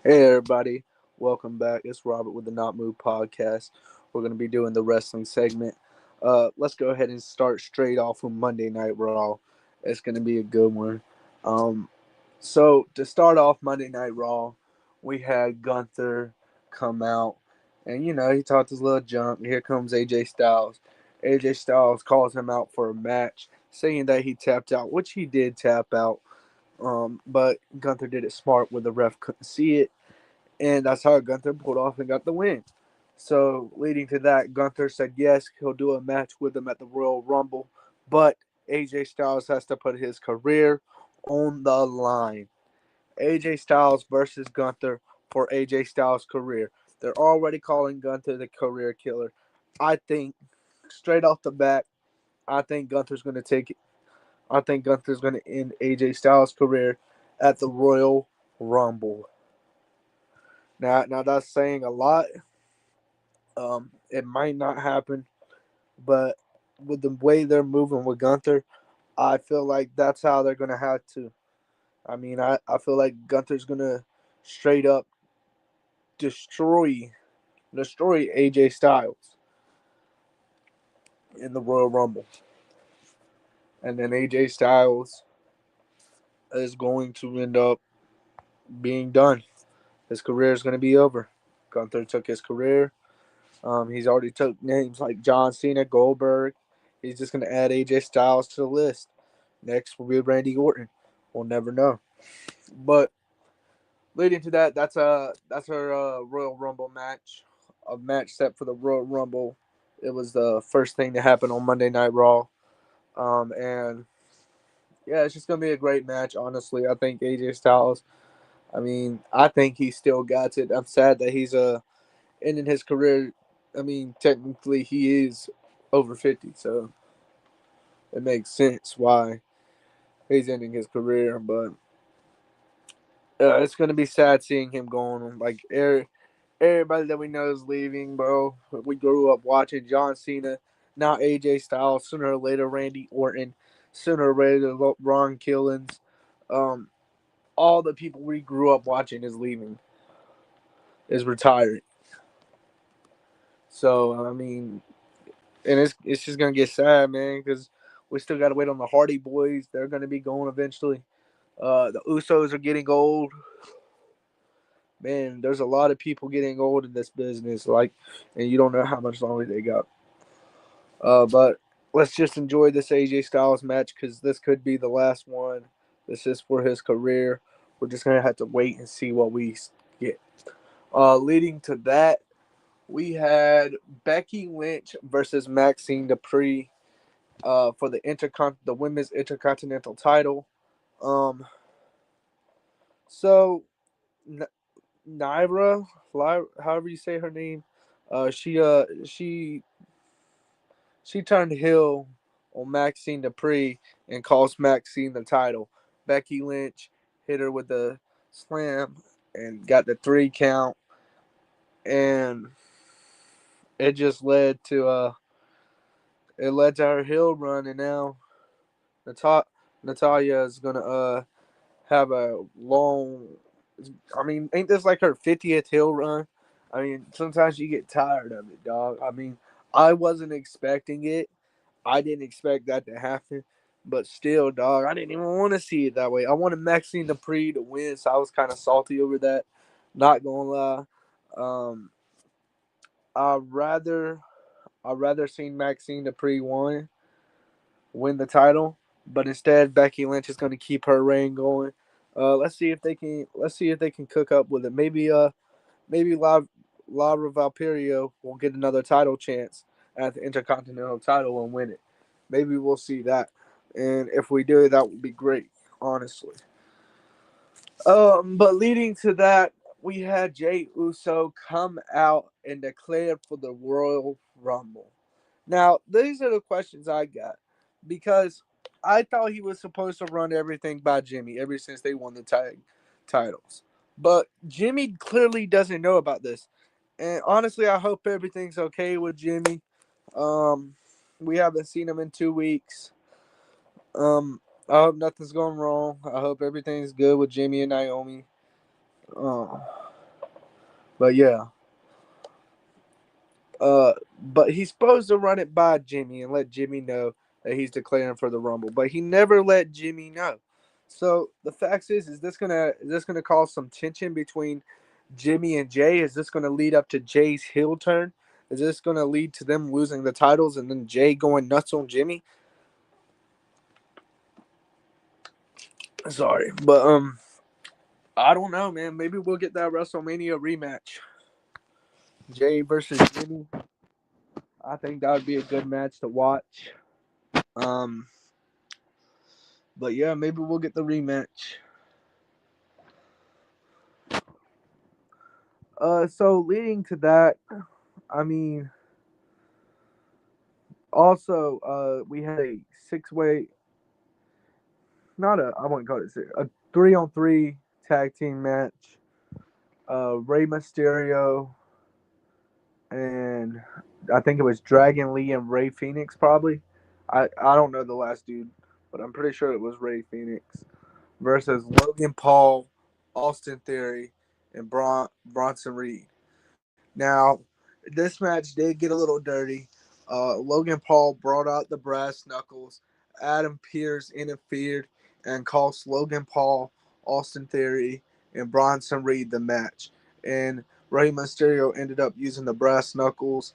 Hey everybody, welcome back. It's Robert with the Not Move podcast. We're going to be doing the wrestling segment. Let's go ahead and start straight off with Monday Night Raw. It's going to be a good one. Um, so to start off Monday Night Raw, we had Gunther come out, and he talked his little junk. Here comes AJ Styles. AJ Styles calls him out for a match, saying that he tapped out, which he did tap out. But Gunther did it smart where the ref couldn't see it, and that's how Gunther pulled off and got the win. So, leading to that, Gunther said yes, he'll do a match with him at the Royal Rumble, but AJ Styles has to put his career on the line. AJ Styles versus Gunther for AJ Styles' career. They're already calling Gunther the career killer. I think, straight off the bat, I think Gunther's going to take it. I think Gunther's going to end AJ Styles' career at the Royal Rumble. Now that's saying a lot. It might not happen, but with the way they're moving with Gunther, I feel like that's how they're gonna have to. I feel like Gunther's gonna straight up destroy AJ Styles in the Royal Rumble, and then AJ Styles is going to end up being done. His career is gonna be over. Gunther took his career. He's already took names like John Cena, Goldberg. He's just gonna add AJ Styles to the list. Next will be Randy Orton. We'll never know. But leading to that, that's our Royal Rumble match. A match set for the Royal Rumble. It was the first thing to happen on Monday Night Raw. And yeah, it's just gonna be a great match. Honestly, I think AJ Styles. I think he still got it. I'm sad that he's ending his career. Technically, he is over 50, so it makes sense why he's ending his career. But it's gonna be sad seeing him going. Like everybody that we know is leaving, bro. We grew up watching John Cena, now AJ Styles. Sooner or later, Randy Orton. Sooner or later, Ron Killens. Um, all the people we grew up watching is leaving, is retiring. So and it's just gonna get sad, man, because we still gotta wait on the Hardy Boys. They're gonna be going eventually. The Usos are getting old. Man, there's a lot of people getting old in this business, and you don't know how much longer they got. But let's just enjoy this AJ Styles match because this could be the last one. This is for his career. We're just gonna have to wait and see what we get. Leading to that, we had Becky Lynch versus Maxine Dupree for the women's intercontinental title. Um, so N- Naira, however you say her name, she turned heel on Maxine Dupree and cost Maxine the title. Becky Lynch hit her with a slam and got the 3 count, and it just led to her heel run, and now Natalia is gonna have a long. Ain't this like her 50th heel run? Sometimes you get tired of it, dog. I wasn't expecting it. I didn't expect that to happen. But still, dog, I didn't even want to see it that way. I wanted Maxine Dupree to win, so I was kind of salty over that. Not gonna lie. Um, I rather I rather seen Maxine Dupree win the title, but instead Becky Lynch is going to keep her reign going. Let's see if they can cook up with it. Maybe Lara Valperio will get another title chance at the Intercontinental title and win it. Maybe we'll see that, and if we do, that would be great. Honestly. But leading to that, we had Jay Uso come out and declare for the Royal Rumble. Now, these are the questions I got because I thought he was supposed to run everything by Jimmy ever since they won the tag titles. But Jimmy clearly doesn't know about this. And honestly, I hope everything's okay with Jimmy. Um, we haven't seen him in 2 weeks. I hope nothing's going wrong. I hope everything's good with Jimmy and Naomi. Uh, But yeah. But he's supposed to run it by Jimmy and let Jimmy know that he's declaring for the Rumble. But he never let Jimmy know. So the fact is this gonna cause some tension between Jimmy and Jay? Is this gonna lead up to Jay's heel turn? Is this gonna lead to them losing the titles and then Jay going nuts on Jimmy? Sorry, but I don't know, man. Maybe we'll get that WrestleMania rematch, Jay versus Jimmy. I think that would be a good match to watch. Um, but yeah, maybe we'll get the rematch. So leading to that, I mean, also, we had a six-way, not a, I wouldn't call it a 3-on-3 tag team match. Rey Mysterio and I think it was Dragon Lee and Ray Phoenix, probably. I don't know the last dude, but I'm pretty sure it was Ray Phoenix versus Logan Paul, Austin Theory, and Bronson Reed. Now, this match did get a little dirty. Logan Paul brought out the brass knuckles. Adam Pearce interfered and cost Logan Paul, Austin Theory, and Bronson Reed the match. And Rey Mysterio ended up using the brass knuckles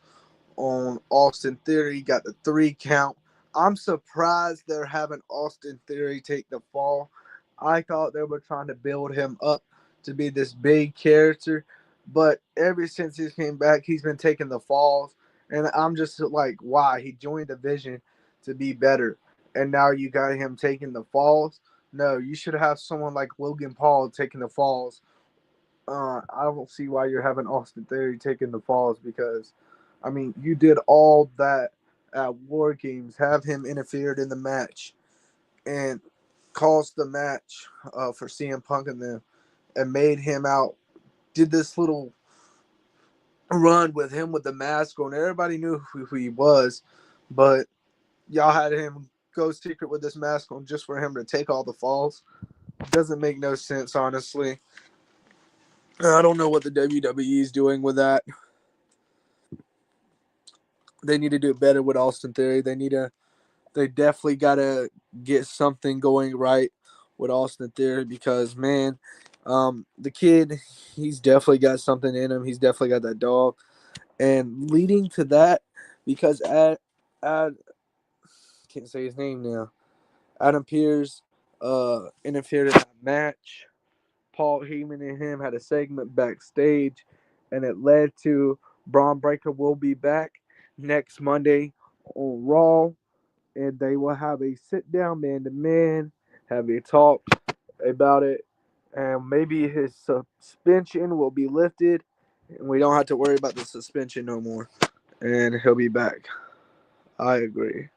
on Austin Theory, got the 3 count. I'm surprised they're having Austin Theory take the fall. I thought they were trying to build him up to be this big character, but ever since he came back, he's been taking the falls. And I'm just like, why? He joined the Vision to be better. And now you got him taking the falls? No, you should have someone like Logan Paul taking the falls. I don't see why you're having Austin Theory taking the falls because, I mean, you did all that at War Games, have him interfered in the match, and caused the match for CM Punk and them, and made him out. Did this little run with him with the mask on. Everybody knew who he was, but y'all had him go secret with this mask on just for him to take all the falls. Doesn't make no sense, honestly. I don't know what the WWE is doing with that. They need to do better with Austin Theory. They definitely gotta get something going right with Austin Theory because man, the kid, he's definitely got something in him. He's definitely got that dog. And leading to that, because at can't say his name now. Adam Pearce interfered in that match. Paul Heyman and him had a segment backstage, and it led to Braun Breaker will be back next Monday on Raw, and they will have a sit down man to man, have a talk about it, and maybe his suspension will be lifted, and we don't have to worry about the suspension no more, and he'll be back. I agree.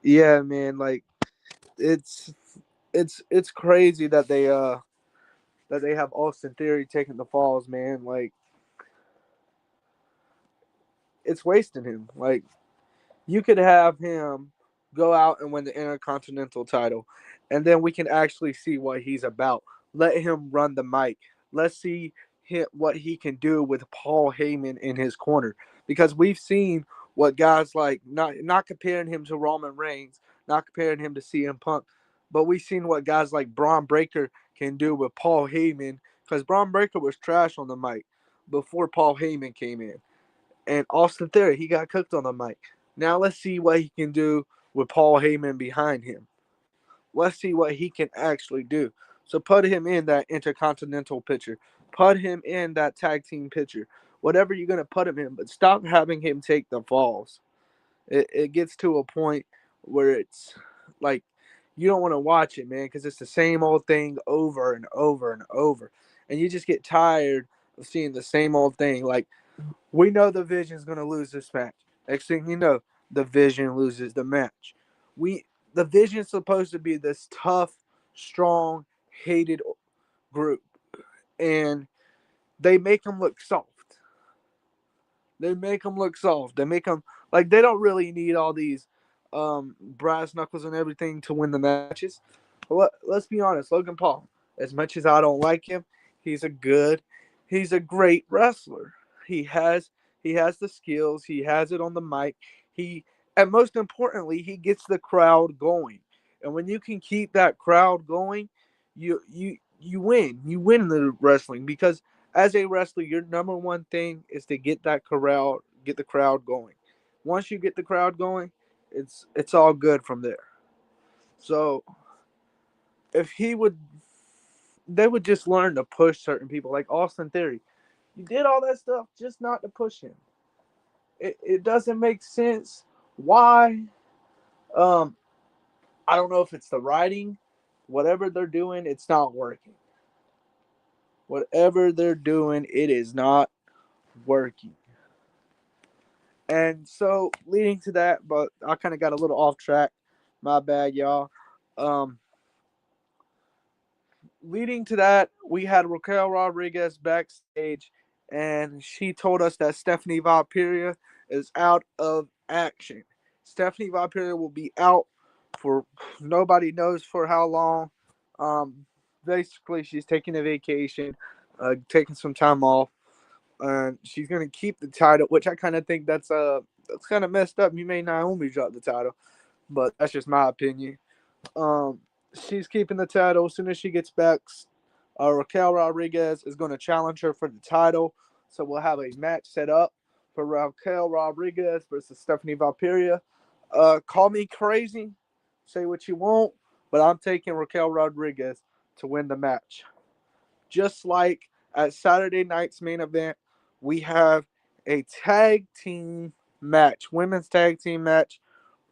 Yeah, man, like it's it's crazy that they have Austin Theory taking the falls, man. Like it's wasting him. Like you could have him go out and win the Intercontinental title, and then we can actually see what he's about. Let him run the mic. Let's see what he can do with Paul Heyman in his corner, because we've seen what guys like not comparing him to Roman Reigns, not comparing him to CM Punk, but we've seen what guys like Braun Breaker can do with Paul Heyman, because Braun Breaker was trash on the mic before Paul Heyman came in. And Austin Theory, he got cooked on the mic. Now let's see what he can do with Paul Heyman behind him. Let's see what he can actually do. So put him in that intercontinental picture. Put him in that tag team picture. Whatever you're gonna put him in, but stop having him take the falls. It gets to a point where it's like you don't want to watch it, man, because it's the same old thing over and over and over, and you just get tired of seeing the same old thing. Like we know the Vision's going to lose this match. Next thing you know, the Vision loses the match. The Vision's supposed to be this tough, strong, hated group, and they make them look soft. They make them look soft. They make them like they don't really need all these brass knuckles and everything to win the matches. Let's be honest, Logan Paul. As much as I don't like him, he's a good. He's a great wrestler. He has he has the skills. He has it on the mic. He and most importantly, he gets the crowd going. And when you can keep that crowd going, you win. You win in the wrestling because as a wrestler, your number one thing is to get the crowd going. Once you get the crowd going, it's all good from there. So if he would, they would just learn to push certain people like Austin Theory. You did all that stuff just not to push him. It doesn't make sense. Why? Um, I don't know if it's the writing. Whatever they're doing, it's not working. Whatever they're doing, it is not working. And so, leading to that, but I kind of got a little off track. My bad, y'all. Um, Leading to that, we had Raquel Rodriguez backstage, and she told us that Stephanie Valkyria is out of action. Stephanie Valkyria will be out for nobody knows for how long. Um, Basically, she's taking a vacation, taking some time off, and she's gonna keep the title, which I kind of think that's kind of messed up. You may Naomi drop the title, but that's just my opinion. Um, she's keeping the title. As soon as she gets back, Raquel Rodriguez is going to challenge her for the title. So we'll have a match set up for Raquel Rodriguez versus Stephanie Valkyria. Call me crazy, say what you want, but I'm taking Raquel Rodriguez to win the match. Just like at Saturday night's main event, we have a tag team match, women's tag team match.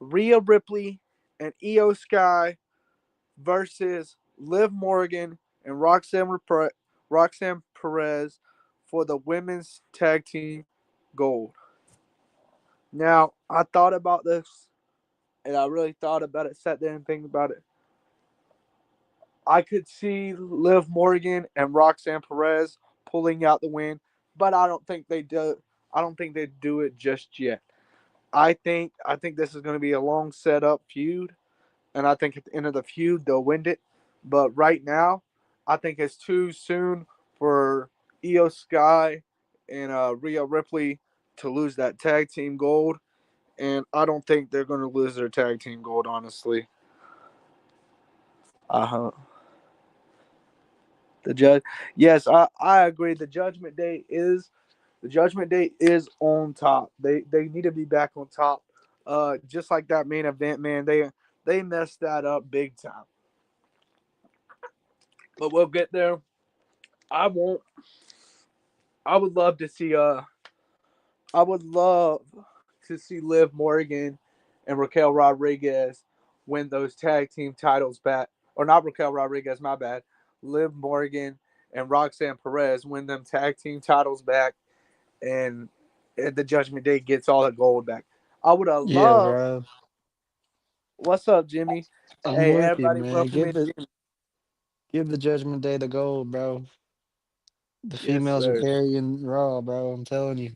Rhea Ripley and Io Sky versus Liv Morgan and Roxanne Perez for the women's tag team gold. Now, I thought about this and I really thought about it, sat there and think about it. I could see Liv Morgan and Roxanne Perez pulling out the win, but I don't think they do. I don't think they do it just yet. I think this is going to be a long setup feud, and I think at the end of the feud they'll win it. But right now, I think it's too soon for Io Sky and Rhea Ripley to lose that tag team gold, and I don't think they're going to lose their tag team gold. Honestly, uh huh. The judge, yes, I agree. The Judgment Day is on top. They need to be back on top. Just like that main event, man. They messed that up big time. But we'll get there. I won't. I would love to see. I would love to see Liv Morgan and Raquel Rodriguez win those tag team titles back. Or not Raquel Rodriguez, my bad. Liv Morgan and Roxanne Perez win them tag team titles back, and the Judgment Day gets all the gold back. I would have Yeah, loved. bro. What's up, Jimmy? I'm Hey, with you, everybody, man. welcome in, Jimmy. Give the Judgment Day the gold, bro. The Yes, females are sir. carrying Raw, bro. I'm telling you.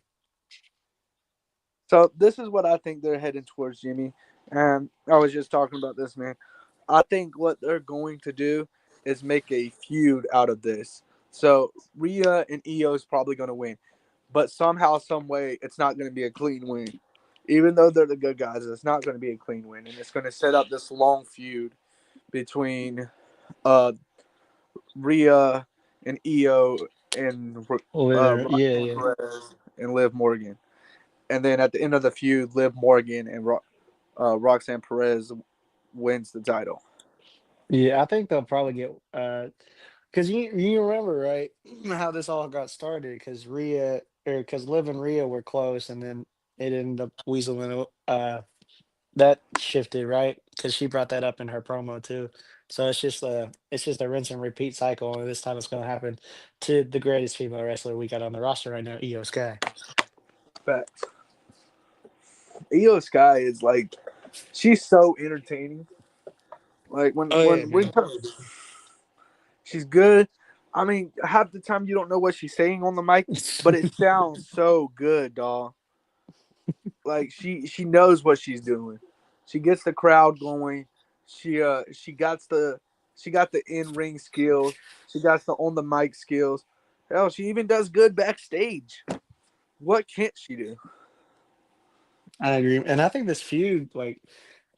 So this is what I think they're heading towards, Jimmy. And I was just talking about this, man. I think what they're going to do is make a feud out of this. So Rhea and Io is probably going to win, but somehow, some way, it's not going to be a clean win. Even though they're the good guys, it's not going to be a clean win, and it's going to set up this long feud between uh, Rhea and Io and Yeah, Roxanne yeah. Perez and Liv Morgan. And then at the end of the feud, Liv Morgan and Roxanne Perez wins the title. Yeah, I think they'll probably get because you remember, right, how this all got started because Rhea or because Liv and Rhea were close and then it ended up weaseling that shifted, right? Because she brought that up in her promo too. So it's just a rinse and repeat cycle, and this time it's gonna happen to the greatest female wrestler we got on the roster right now, Io Sky. Facts. Io Sky is like she's so entertaining. Like Oh yeah, when man. she's good. I mean, half the time you don't know what she's saying on the mic, but it sounds so good, dog. Like she knows what she's doing. She gets the crowd going. She got the in ring skills. She got the on the mic skills. Hell, she even does good backstage. What can't she do? I agree, and I think this feud, like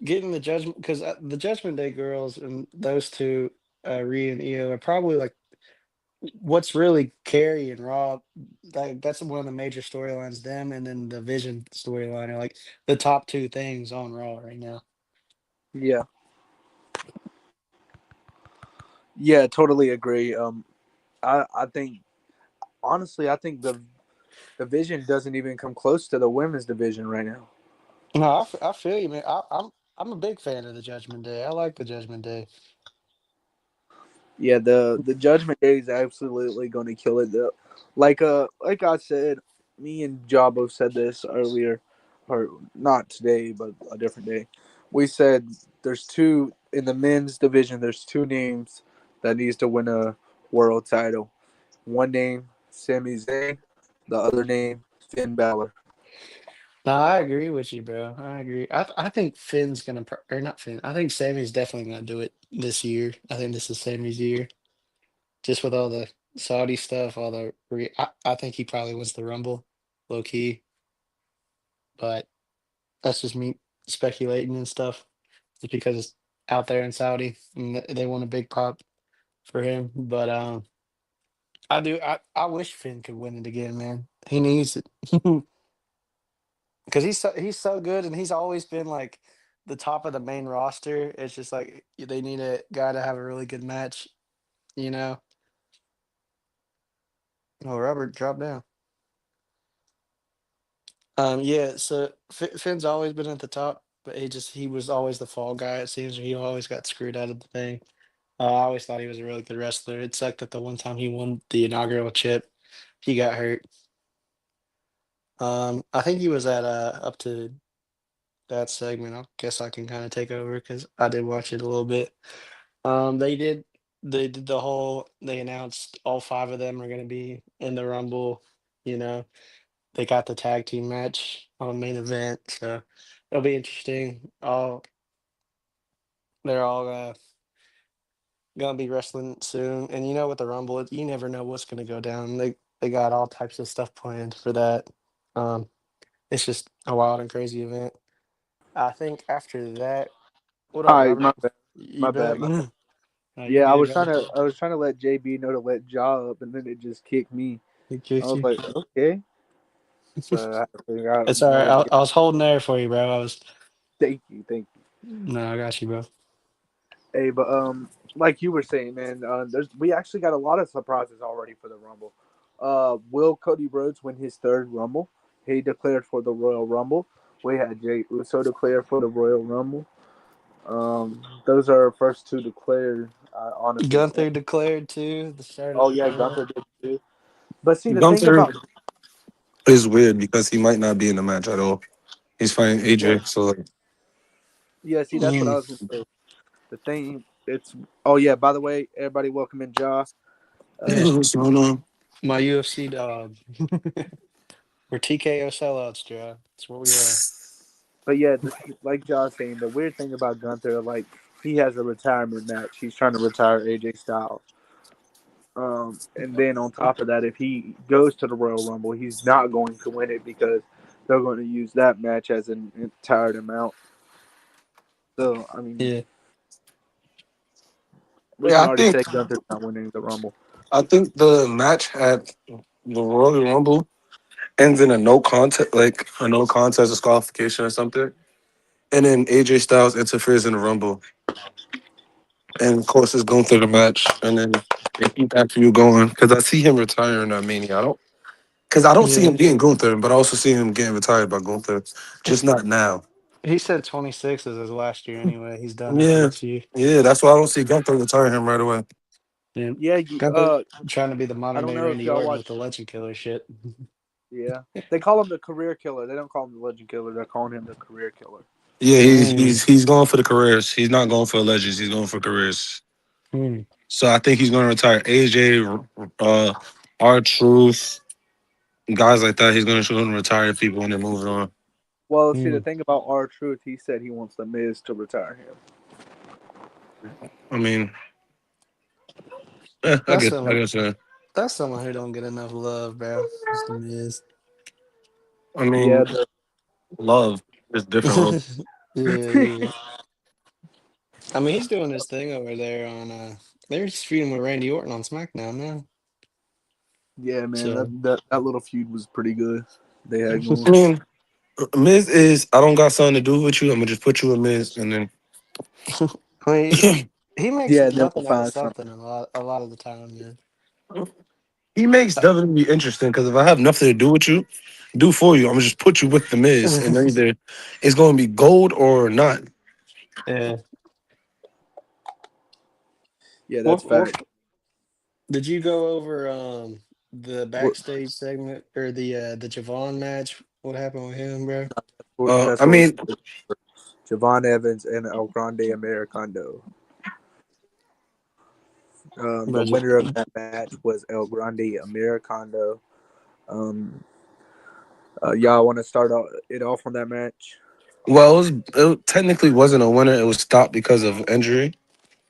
getting the judgment, because the Judgment Day girls and those two, Rhea and Io, are probably like what's really carrying Raw. That's one of the major storylines. Them and then the Vision storyline are like the top two things on Raw right now. Yeah, yeah, totally agree. I think honestly, I think the division doesn't even come close to the women's division right now. No, I feel you, man. I'm a big fan of the Judgment Day. I like the Judgment Day. Yeah, the Judgment Day is absolutely going to kill it. Like I said, me and Jabo said this earlier, or not today, but a different day. We said there's two in the men's division. There's two names that needs to win a world title. One name Sami Zayn, the other name Finn Balor. No, I agree with you, bro. I agree. I think Finn's gonna, or not Finn. I think Sammy's definitely gonna do it this year. I think this is Sammy's year, just with all the Saudi stuff, all the. I think he probably wins the Rumble, low key. But that's just me speculating and stuff, just because it's out there in Saudi and they want a big pop for him. But I do. I wish Finn could win it again, man. He needs it because he's so good and he's always been like the top of the main roster. It's just like they need a guy to have a really good match, you know. Oh, Robert, drop down. Yeah. So Finn's always been at the top, but he was always the fall guy. It seems he always got screwed out of the thing. I always thought he was a really good wrestler. It sucked that the one time he won the inaugural chip, he got hurt. I think he was at up to that segment. I guess I can kind of take over because I did watch it a little bit. They did the whole. They announced all five of them are going to be in the Rumble. You know, they got the tag team match on main event, so it'll be interesting. All they're all gonna be wrestling soon, and you know with the Rumble, you never know what's gonna go down. They got all types of stuff planned for that. Um, it's just a wild and crazy event. I think after that, what up, Hi, Robert? my bad, You my bad, back? my bad. No, you Yeah, I good, was bro? trying to let JB know to let Ja up, and then it just kicked me. He I kicked was you. like, okay, so I had to figure out It's all right. another way to get. I was holding there for you, bro. I was. Thank you, thank you. No, I got you, bro. Hey, but like you were saying, man, there's we actually got a lot of surprises already for the Rumble. Will Cody Rhodes win his third Rumble? He declared for the Royal Rumble. We had Jay Uso declare for the Royal Rumble. Those are our first two declared. I honestly think. Gunther declared too. The start of Oh the yeah, Rumble. Gunther did too. But see, the thing Gunther about is weird because he might not be in the match at all. He's fighting yeah, AJ, so like, yeah, see, that's what I Mm, was gonna say. The thing, it's oh yeah. By the way, everybody, welcome in, Ja. yeah, Uh, what's going on? my UFC dog. We're TKO sellouts, Joe. That's what we are. but yeah, like Josh saying, the weird thing about Gunther, like he has a retirement match. He's trying to retire AJ Styles. And then on top of that, if he goes to the Royal Rumble, he's not going to win it because they're going to use that match as an entire amount. So I mean, Yeah. we Yeah, can already say Gunther's not winning the Rumble. I think the match at the Royal Rumble ends in a no contest, like a no contest disqualification or something, and then AJ Styles interferes in the Rumble, and of course it's going through the match, and then they keep after you going because I see him retiring at Mania. I don't see him Yeah. being Gunther, but I also see him getting retired by Gunther, just not now. He said 26 is his last year anyway. He's done after Yeah, this year. yeah, that's why I don't see Gunther retiring him right away. Yeah. Yeah, Gunther trying to be the I modern don't day know if Randy y'all Orton with watch. the legend killer shit. Yeah, they call him the career killer. They don't call him the legend killer. They're calling him the career killer. Yeah, he's Mm, he's he's going for the careers. He's not going for legends. He's going for careers. mm, So I think he's going to retire AJ, R Truth, guys like that. He's going to retire people and then move on. Well, see, the mm. thing about R Truth, he said he wants the Miz to retire him. I mean, I That's guess I some guess. that's someone who don't get enough love, bro. It's the Miz. I Yeah, mean, love is different love. Yeah, yeah. I mean, he's doing his thing over there on. They're just feuding with Randy Orton on SmackDown now. yeah, man. So, That little feud was pretty good. They had I going. mean, Miz is I don't got something to do with you. I'm gonna just put you in Miz, and then I mean, he makes Yeah, then we'll nothing out of find something. something a lot of the time, man. he makes WWE interesting because if I have nothing to do with you, do for you, I'm gonna just put you with the Miz, and either it's gonna be gold or not. Yeah. Yeah, that's What fact. did you go over the What backstage segment or the Javon match? What happened with him, bro? that's I what mean, was Javon Evans and El Grande Americano. The Bro, winner of that match was El Grande Americano. Um, y'all want to start it off on that match? well, it technically wasn't a winner. It was stopped because of injury,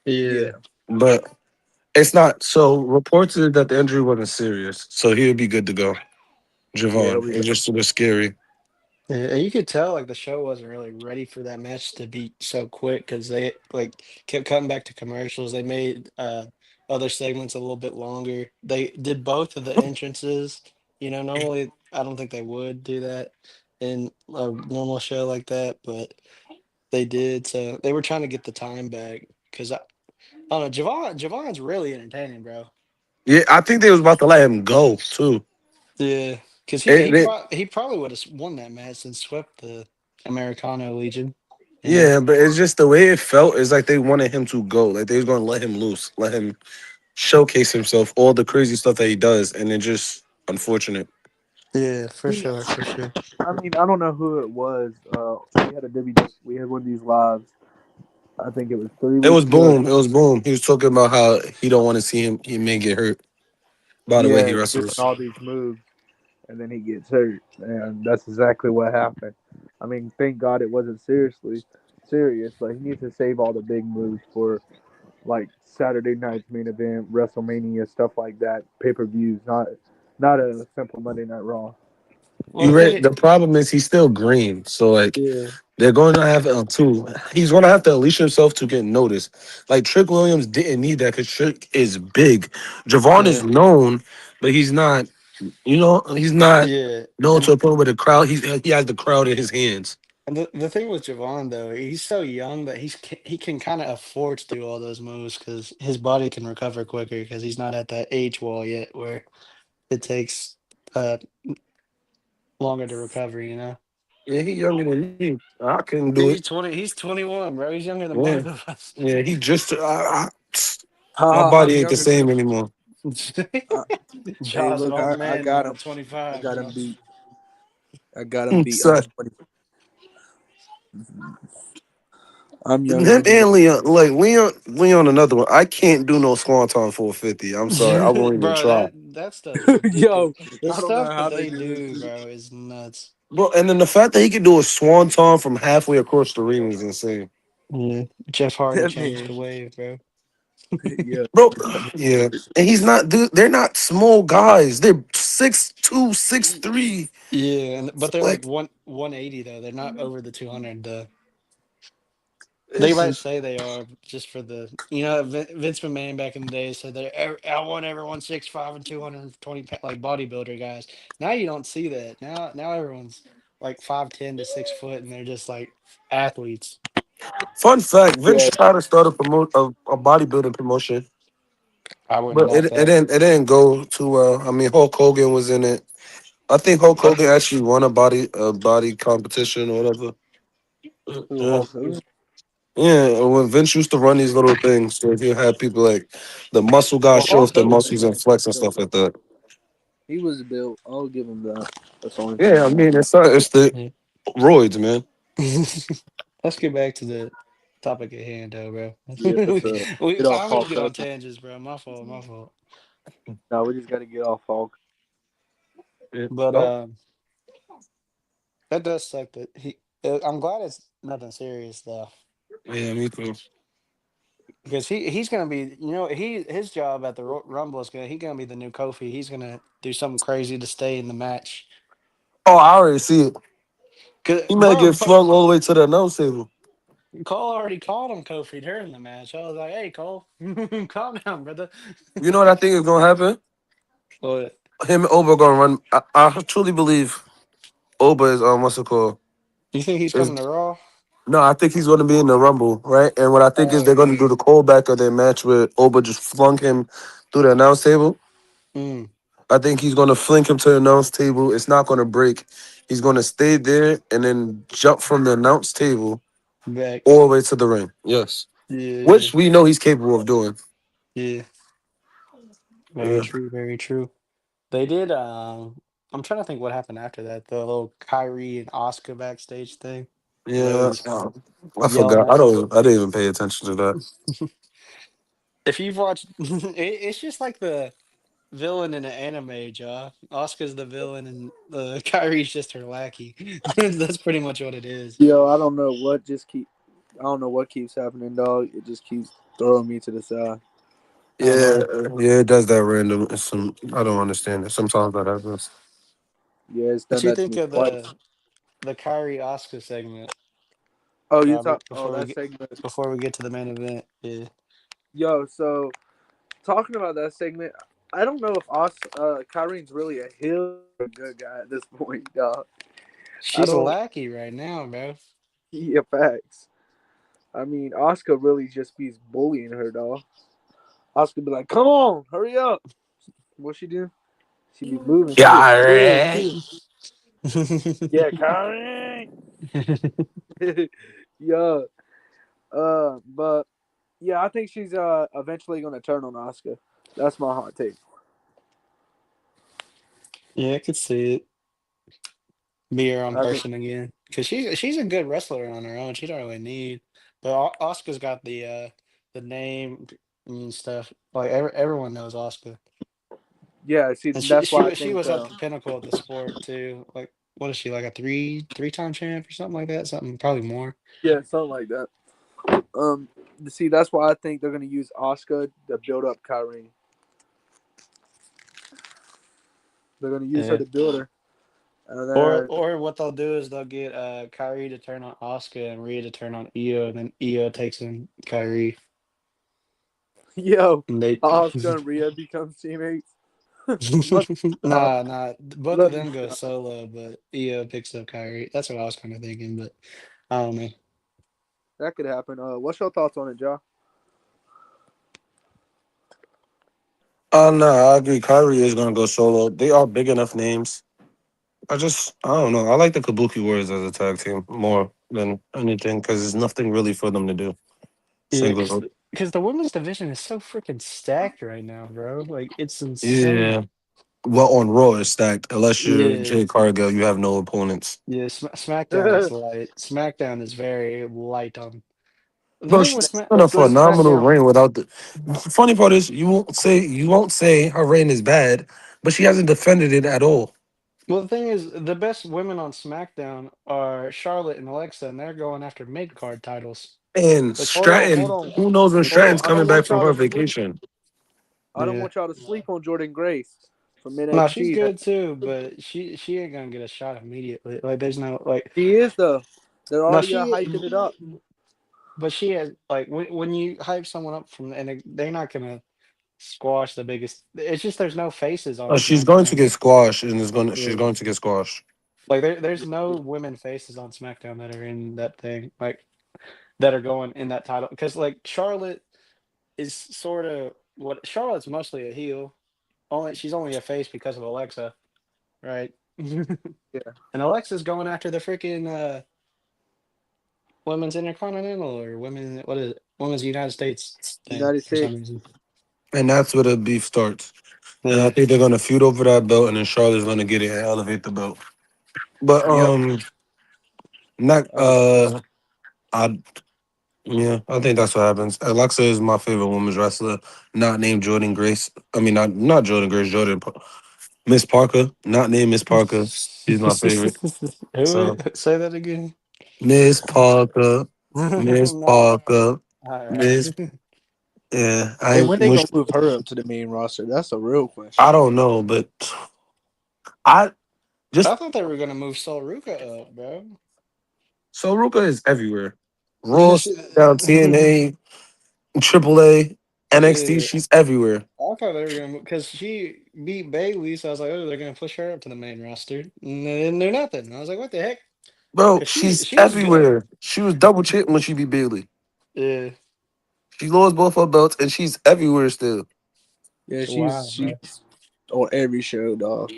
yeah, Yeah, but it's not. So reports is that the injury wasn't serious, so he would be good to go. yeah, he'll Javon, be it's back. just sort of scary. yeah, and you could tell like the show wasn't really ready for that match to be so quick because they like kept cutting back to commercials. They made other segments a little bit longer. They did both of the entrances. Normally I don't think they would do that in a normal show like that, but they did. So they were trying to get the time back because I don't know. Javon's really entertaining, bro. Yeah, I think they was about to let him go too. Yeah, because he It, he it, probably he probably would have won that match and swept the Americano Legion. You know. yeah, but it's just the way it felt is like they wanted him to go. Like they was gonna let him loose, let him showcase himself, all the crazy stuff that he does, and it just unfortunate. Yeah, for sure, for sure. I mean, I don't know who it was. We had a we had one of these lives. I think it was three It was weeks ago. boom. It was boom. He was talking about how he don't want to see him. He may get hurt by the way he Yeah, doing wrestles. all these moves, and then he gets hurt, and that's exactly what happened. I mean, thank God it wasn't serious, but he needs to save all the big moves for like Saturday night's main event, WrestleMania, stuff like that, pay per views, not a simple Monday Night Raw. Well, You the thing, read the problem is he's still green, so like yeah, they're going to have to. He's going to have to unleash himself to get noticed. Like Trick Williams didn't need that because Trick is big. Javon is yeah, known, but he's not. He's not yeah, known to and a point where the crowd. He has the crowd in his hands. and the thing with Javon though, he's so young that he can kind of afford to do all those moves because his body can recover quicker because he's not at that age wall yet where it takes uh longer to recover. Yeah, he younger than me. I couldn't do it. He's 20. He's 21, bro. He's younger than Yeah, both of us. yeah. He just. My Ha! body I'm ain't the younger than him. same anymore. Uh, hey, Jaw's an look, old I man got now at him. I 25, got him bro. beat. I got him beat. So I'm younger him than you. and Leon, like Leon, another one. I can't do no swanton 450. I'm sorry, I won't even Bro, try. that stuff's ridiculous. Yo, The I don't know stuff how that they they do this do, shit. bro, is nuts. Bro, and then the fact that he could do a swanton from halfway across the ring is insane. Yeah. Jeff Hardy That changed man. the wave, bro. Yeah. Bro, yeah, and he's not. Dude, they're not small guys. They're 6'2", Y- 6'3". Yeah, but they're like Like 180 though. They're not over the 200 though. They it's might just say they are just for Vince McMahon back in the day said I want everyone 6'5" and 220 like bodybuilder guys. Now you don't see that. Now everyone's like 5'10" to 6 foot and they're just like athletes. fun fact. Vince Yeah. tried to start a bodybuilding promotion, I wouldn't but it, doubt it that. didn't it didn't go too well. I mean, Hulk Hogan was in it. I think Hulk Hogan actually won a body competition or whatever. Who Yeah. Hulk Hogan? Yeah, when Vince used to run these little things, so he had people like the muscle guys Well, show off Hulk their Hogan muscles was and flex and built. stuff like that. He was built. I'll give him that. That's the only Yeah, thing. I mean it's the Yeah. roids, man. Let's get back to the topic at hand, though, bro. Yeah, we, so we get off always Hulk get on Hogan. tangents, bro. My fault, my fault. No, we just got to get off Hulk. Yeah. But No. that does suck. I'm glad it's nothing serious though. Yeah, me too. because he's gonna be, his job at the Rumble is gonna be the new Kofi. He's gonna do something crazy to stay in the match. Oh, I already see it. Cause, He might bro, get flung all the way to the announce table. Cole already called him Kofi during the match. I was like, hey Cole, calm down, brother. You know what I think is gonna happen? But Him and Oba gonna run. I truly believe Oba is what's it called? you think he's Is coming to Raw? no, I think he's gonna be in the Rumble, right? And what I think is Oh they're gonna yeah. do the callback of their match where Oba just flung him through the announce table. Mm, I think he's gonna fling him to the announce table. It's not gonna break. He's gonna stay there and then jump from the announce table back. all the way to the ring. Yes, Yeah, yeah, which we know he's capable of doing. yeah. Very Yeah, true. Very true. They did. I'm trying to think what happened after that. The little Kyrie and Oscar backstage thing. They yeah. was I yelling forgot. at. I didn't even pay attention to that. If you've watched, it's just like the villain in an anime, Jaw. Oscar's the villain, and Kyrie's just her lackey. That's pretty much what it is. Yo, I don't know what keeps happening, dog. It just keeps throwing me to the side. Oh Yeah, my! yeah. It does that random. It's some. I don't understand it. Sometimes that happens. Yeah, it's What done you that to think me of twice. the Kyrie Oscar segment, Oh, you Robert? talk. Oh, that segment. Before we get to the main event, yeah, Yo, so talking about that segment, I don't know if Kyrie's really a heel or a good guy at this point, dog. I she's a don't. lackey right now, bro. Yeah, facts. I mean, Oscar really just be bullying her, dog. Oscar be like, "Come on, hurry up." What she do? She be moving. She get serious Yeah. too. Yeah, Kyrie. Yeah. But yeah, I think she's eventually gonna turn on Oscar. That's my hot take. Yeah, I could see it. Be her own I think. person again, because she's a good wrestler on her own. She don't really need, but Oscar's got the name and stuff. Like everyone knows Oscar, Yeah. See, and that's why I she think. was at the pinnacle of the sport too. Like what is she, like a three-time champ or something like that? Something probably more. Yeah, something like that. Um. See, that's why I think they're gonna use Oscar to build up Kyrie. They're gonna use her Yeah. to build her, and then Or what they'll do is they'll get Kyrie to turn on Oscar and Rhea to turn on Io, and then Io takes in Kyrie, yo, and they Oscar and Rhea become teammates. Let me stop. nah, both of Let me them go stop. solo, but Io picks up Kyrie. That's what I was kind of thinking, but I don't know. That could happen. What's your thoughts on it, Ja? Oh no, I agree. Kyrie is gonna go solo. They are big enough names. I don't know. I like the Kabuki Warriors as a tag team more than anything because there's nothing really for them to do. Yeah, Single. because the women's division is so freaking stacked right now, bro. Like it's insane. Yeah. Well, on Raw it's stacked. Unless you're Yeah, Jay Cargill, you have no opponents. yeah. SmackDown is light. SmackDown is very light on. The Bro, thing with she's Smack on a with phenomenal SmackDown. reign without the funny part is you won't say her reign is bad, but she hasn't defended it at all. Well, the thing is, the best women on SmackDown are Charlotte and Alexa, and they're going after mid card titles. And Which Hold Stratton, on, who knows when hold on. Stratton's I don't coming back want from y'all her to sleep. vacation? I don't yeah, want y'all to sleep on Jordan Grace from no, she's NXT. good too, but she ain't gonna get a shot immediately. Like, there's no like, She is though. They're no, already she, hyping it up. but she has like when you hype someone up from, and they're not gonna squash the biggest. It's just there's no faces on She's going to SmackDown. get squashed, and she's Yeah, going to get squashed. like there's no women faces on SmackDown that are in that thing, like that are going in that title, because like Charlotte is sort of what Charlotte's mostly a heel. Only she's only a face because of Alexa, right? And Yeah, Alexa's going after the freaking women's intercontinental or women, what is it? Women's United States thing United for some States. reason. And that's where the beef starts. And I Yeah. think they're gonna feud over that belt, and then Charlotte's gonna get it and elevate the belt. But Yep. not Uh, I yeah, I think that's what happens. Alexa is my favorite women's wrestler, not named Jordan Grace. I mean, not Jordan Grace, Miss Parker, not named Miss Parker. She's my favorite. Who So say that again? Miss Parker, Miss Nah. Parker, All right. Miss. Yeah, And when they gonna move her up to the main roster? That's a real I question. don't know, but I I just thought they were gonna move Solruka up, bro. Soruka is everywhere. Yeah, Raw, down TNA, AAA, NXT. yeah. She's everywhere, I thought they were gonna move because she beat Bailey, so I was like, oh, they're gonna push her up to the main roster, and they didn't do nothing. I was like, what the heck? bro. Because She's she was good. everywhere. She was double champ when she beat Bailey. Yeah. She lost both her belts, and she's everywhere still. Yeah, Wow, she's bro. on every show, dog.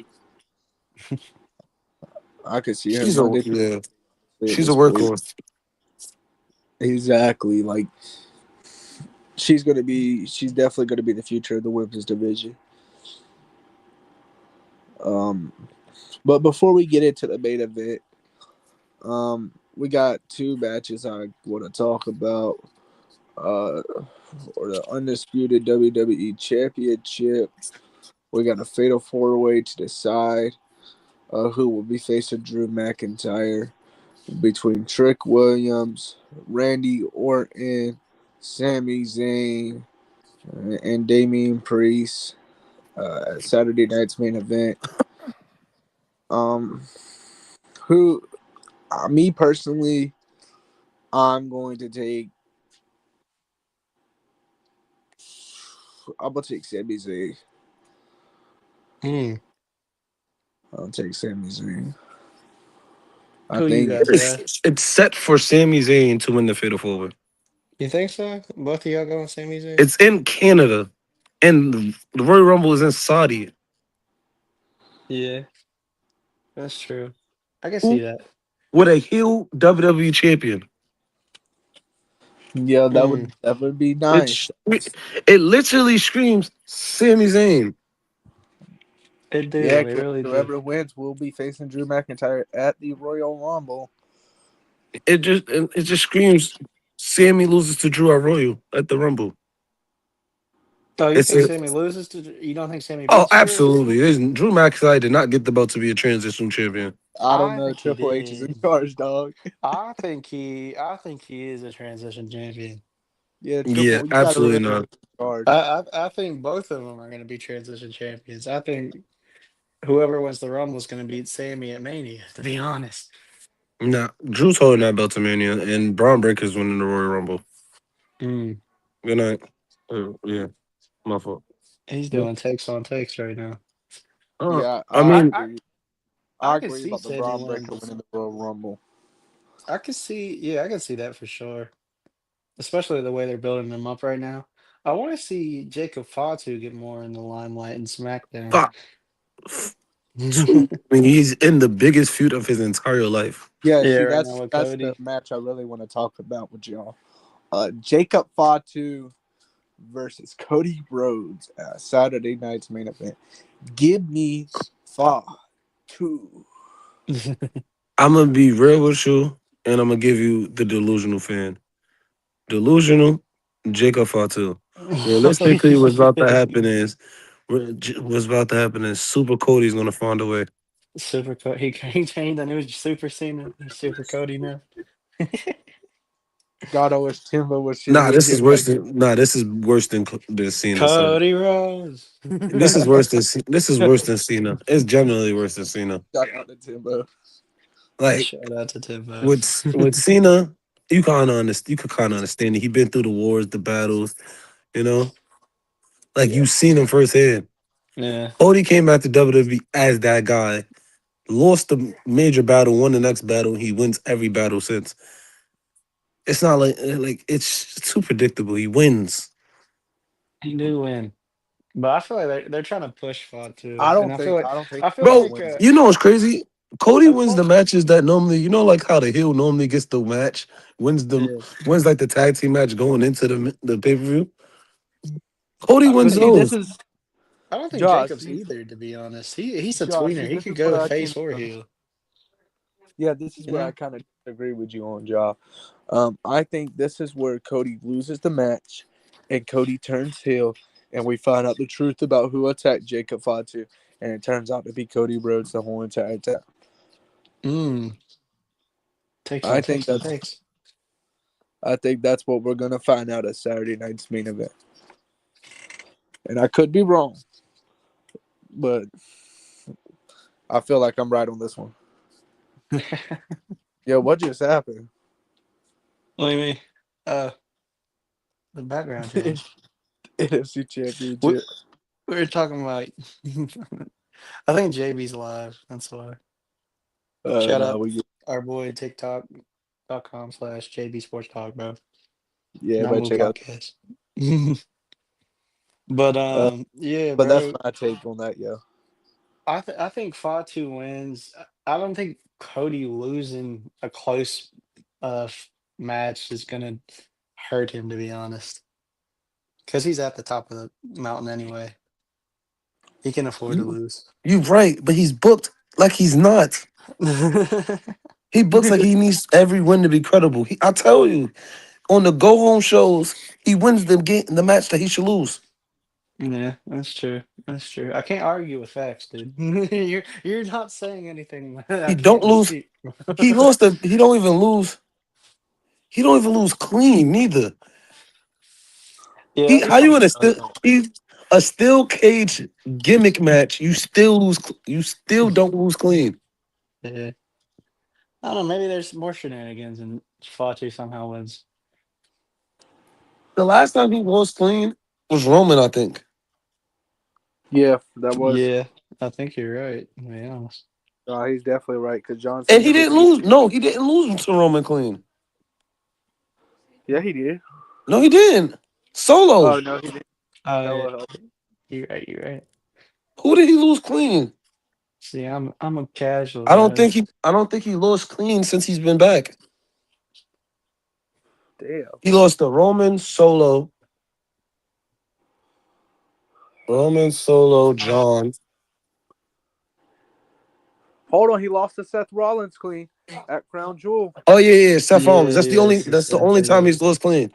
I could see her She's a Monday through yeah. Wednesday at She's a this point. workhorse. Exactly. Like she's definitely gonna be the future of the women's division. Um, but before we get into the main event, we got two matches I want to talk about. Uh, for the undisputed WWE Championship, we got a fatal four way to decide who will be facing Drew McIntyre between Trick Williams, Randy Orton, Sami Zayn, and Damian Priest. Saturday night's main event. Um, who, me personally, I'm going to take. I'm gonna take Sami Zayn. Hmm. I'll take Sami Zayn. I Who you think got, Josh? It's set for Sami Zayn to win the Fatal 4-Way. You think so? Both of y'all going Sami Zayn? It's in Canada, and the Royal Rumble is in Saudi. Yeah, that's true. I can see Who that. with a heel WWE champion? yeah, Mm, that would be nice. It's it literally screams Sami Zayn. they do. Yeah, They because really do. whoever wins will be facing Drew McIntyre at the Royal Rumble. It just screams Sammy loses to Drew at Royal at the Rumble. Oh, you It's think a Sammy loses to? You don't think Sammy oh beats Drew at the absolutely. Rumble? Drew McIntyre did not get the belt to be a transition champion. I don't I know. think he Triple H is in did. charge, dog. I think he is a transition champion. Yeah, Yeah, Triple. You gotta absolutely remember he's not. in charge. I think both of them are going to be transition champions. I think whoever wins the Rumble is going to beat Sammy at Mania. To be honest, Nah, Drew's holding that belt to Mania, and Braun Breaker's winning the Royal Rumble. mm, Good night. Yeah, my fault. he's Yeah. doing takes on takes right now. Yeah, I I mean, I agree. I I can agree see about the Sammy Braun winning Breaker this. winning the Royal Rumble. I can see, yeah, I can see that for sure. Especially the way they're building him up right now. I want to see Jacob Fatu get more in the limelight in SmackDown. fuck. I mean, he's in the biggest feud of his entire life. Yeah, Yeah, see, right now with that's the Cody. match I really want to talk about with y'all. Jacob Fatu versus Cody Rhodes at Saturday night's main event. Give me Fatu. I'm gonna be real with you, and I'm gonna give you the delusional fan. Delusional, Jacob Fatu. Realistically, what's about to happen is Super Cody's gonna find a way. Super Cody. He changed the new Super Cena. He's Super Cody now. God, I wish Timbo was here. We'd get back to This is worse than Cena. So Cody Rose. this is worse than Cena. It's generally worse than Cena. shout out to Timbo. Like Shout out to Timbo. with Cena, you could kind of understand it. He been through the wars, the battles, you know. Like Yeah, you seen him firsthand. Yeah. Cody came back to WWE as that guy, lost the major battle, won the next battle. He wins every battle since. It's not like it's too predictable. He wins. He do win. But I feel like they're trying to push Fatu. And I don't think I feel Timbo Bro, like wins. you know what's crazy? Cody as wins the much matches that normally, like how the heel normally gets the match, yeah. wins like the tag team match going into the pay per view. Cody But wins see, this those. is I don't think Josh. Jacobs either, to be honest. He's a Josh, see, tweener. He this could is where go I face can. or heel. Yeah, this is You where know? I kind of agree with you on, Josh. I think this is where Cody loses the match, and Cody turns heel, and we find out the truth about who attacked Jacob Fatu, and it turns out to be Cody Rhodes the whole entire time. Mm. I think Takes on that's takes. I think that's what we're gonna find out at Saturday night's main event. and I could be wrong, but I feel like I'm right on this one. Yo, what just happened? What do you mean? Uh, the background changed. NFC We, Championship. we were talking about. I think JB's live. That's why. Shout No, out we our boy TikTok.com/JB Sports Talk, bro. yeah, Not but move check out. podcast. But Uh, yeah, but that's bro. my take on that. Yeah, I think Fatu wins. I don't think Cody losing a close match is gonna hurt him, to be honest, because he's at the top of the mountain anyway. He can afford to You lose. you right, but he's booked like he's not. He books like he needs every win to be credible. I tell you, on the go home shows, he wins the match that he should lose. Yeah, that's true. That's true. I can't argue with facts, dude. You're not saying anything He I don't can't lose. dispute. He lost the. He don't even lose. He don't even lose clean neither. Yeah, He that's a how you in tough a one. still he a steel cage gimmick match? You still lose. You still don't lose clean. Yeah. I don't know. Maybe there's more shenanigans and Fatu somehow wins. The last time he lost clean was Roman, I think, yeah, that was. Yeah, I think you're right, to be honest. He's definitely right because John and Cena he didn't defeated. lose. No, he didn't lose to Roman clean. Yeah, he did. No, he didn't. Solo. Oh no, he did. Oh yeah, Hella. you're right. You're right. Who did he lose clean? See, I'm a casual guy. I don't think he lost clean since he's been back. Damn. He lost to Roman Solo, John. Hold on, he lost to Seth Rollins clean at Crown Jewel. Oh yeah, Seth Rollins. Yeah, That's the only. yes, That's the Seth. only time Yeah, he's lost clean.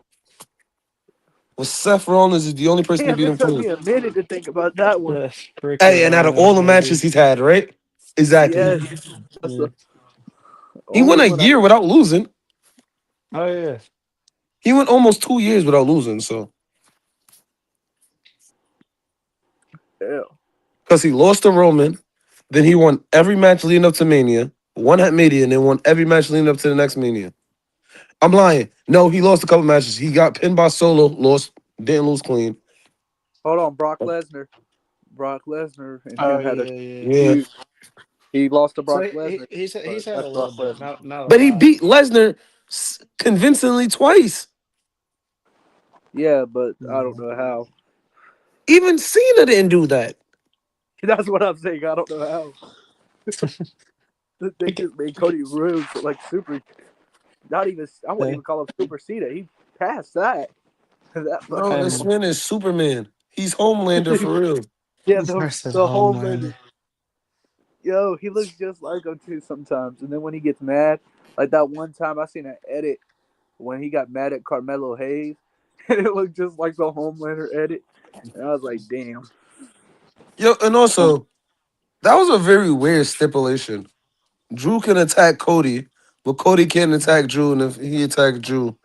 Well, Seth Rollins is the only person to Damn, beat it him took clean. me a minute to think about that one. the freaking Hey, and out of Rollins, all the matches baby. he's had, right? Exactly. Yes, that's Yeah. the He only went a one I. year without losing. Oh yeah. He went almost 2 years without losing. So Yeah. because he lost to Roman, then he won every match leading up to Mania, won at Mania, and then won every match leading up to the next Mania. I'm lying. No, he lost a couple matches. He got pinned by Solo, lost, didn't lose clean. Hold on, Brock Lesnar. Brock Lesnar and Oh him had a yeah, yeah. Yeah, feud. He lost to So Brock Lesnar, he's but had a that's little Brock bit, Lesnar. not a but he lot. beat Lesnar convincingly twice. Yeah, but I don't Mhm. know how. Even Cena didn't do that. That's what I'm saying. I don't know how. They He just made Cody Rhodes like super. Not even. I wouldn't even call him Super Cena. He passed that. That Bro, fucking. this and man is Superman. He's Homelander for real. Yeah, the versus the whole movie. Homelander. Yo, he looks just like him too sometimes. And then when he gets mad, like that one time I seen an edit when he got mad at Carmelo Hayes, and it looked just like the Homelander edit. And I was like, damn. Yo, and also, that was a very weird stipulation. Drew can attack Cody, but Cody can't attack Drew, and if he attacks Drew,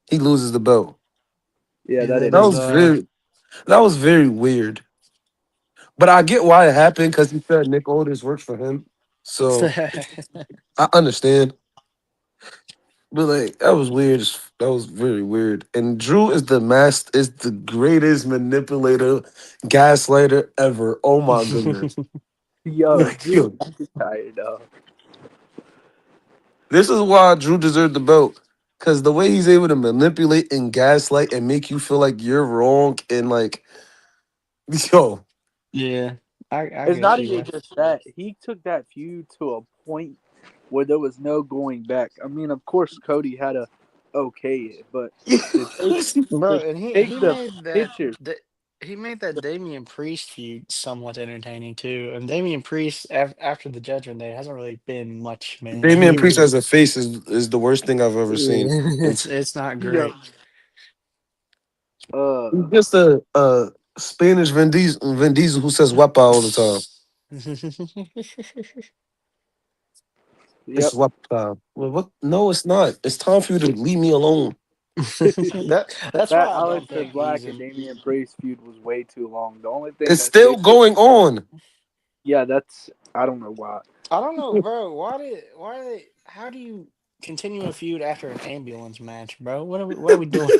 he loses the belt. Yeah, Yeah, that that That didn't is make. was very weird. But I get why it happened because he said Nick Aldis works for him. So I understand. But like that was weird. That was very weird. And Drew is the greatest manipulator, gaslighter ever. Oh my goodness. Yo, Like, Drew yo, McIntyre, dog. this is why Drew deserved the belt. Cause the way he's able to manipulate and gaslight and make you feel like you're wrong and like, yo, Yeah, I It's get not you, even bro. just that. He took that feud to a point where there was no going back. I mean, of course, Cody had to okay it, but to take Bro, to and he take the made picture. he made that Damian Priest feud somewhat entertaining too. And Damian Priest after the Judgment Day hasn't really been much, man. Damian Priest as a face is the worst thing I've ever seen. It's not Yeah. great. He's Uh. just a Spanish Vin Diesel who says "wapa" all the time. It's Yep. "wapa." Well, what? No, it's not. It's time for you to leave me alone. That's That why I don't Aleister think Black he's and in. Damian Priest feud was way too long. The only thing It's that still saved it, going on. yeah, that's I don't know why. I don't know, bro. How do you continue a feud after an ambulance match, bro? What are we doing?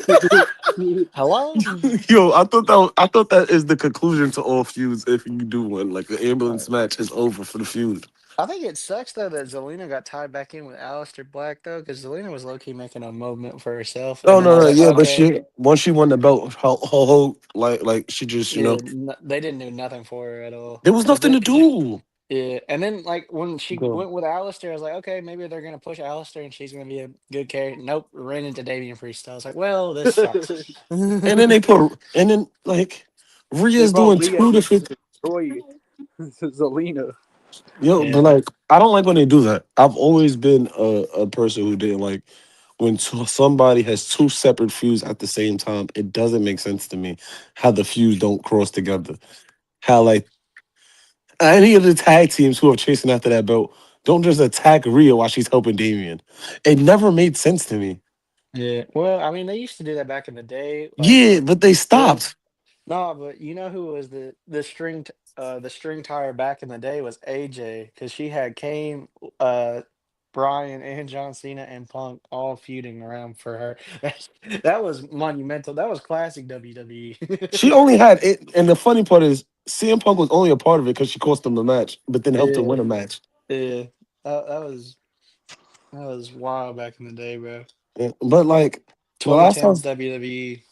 Hello? Yo, I thought that is the conclusion to all feuds. If you do one, like the Uh, ambulance match is over for the feud. I think it sucks though that Zelina got tied back in with Aleister Black though, because Zelina was low key making a movement for herself, No, and then I no, was no, like, yeah, but okay, she once she won the belt, like she just yeah, they didn't do nothing for her at all. there was But nothing then to do. yeah, and then like when she Go. went with Alistair, I was like, okay, maybe they're gonna push Alistair and she's gonna be a good character. Nope, ran into Damian Priest. I was like, well, this sucks. And then they put and then like They Rhea's brought doing Rhea two in different. to destroy Zelina. Yo, but Yeah, like I don't like when they do that. I've always been a person who didn't like when somebody has two separate feuds at the same time. It doesn't make sense to me how the feuds don't cross together. How like any of the tag teams who are chasing after that belt don't just attack Rhea while she's helping Damien. It never made sense to me. yeah. Well, I mean, they used to do that back in the day. Like, Yeah, but they well, stopped. no, but you know who was the string tire back in the day was AJ because she had Kane, uh, Brian, and John Cena and Punk all feuding around for her. That was monumental. That was classic WWE. She only had it, and the funny part is CM Punk was only a part of it because she cost them the match, but then helped her Yeah, win a match. yeah. That was wild back in the day, bro. Yeah, but like the last time, 2010s WWE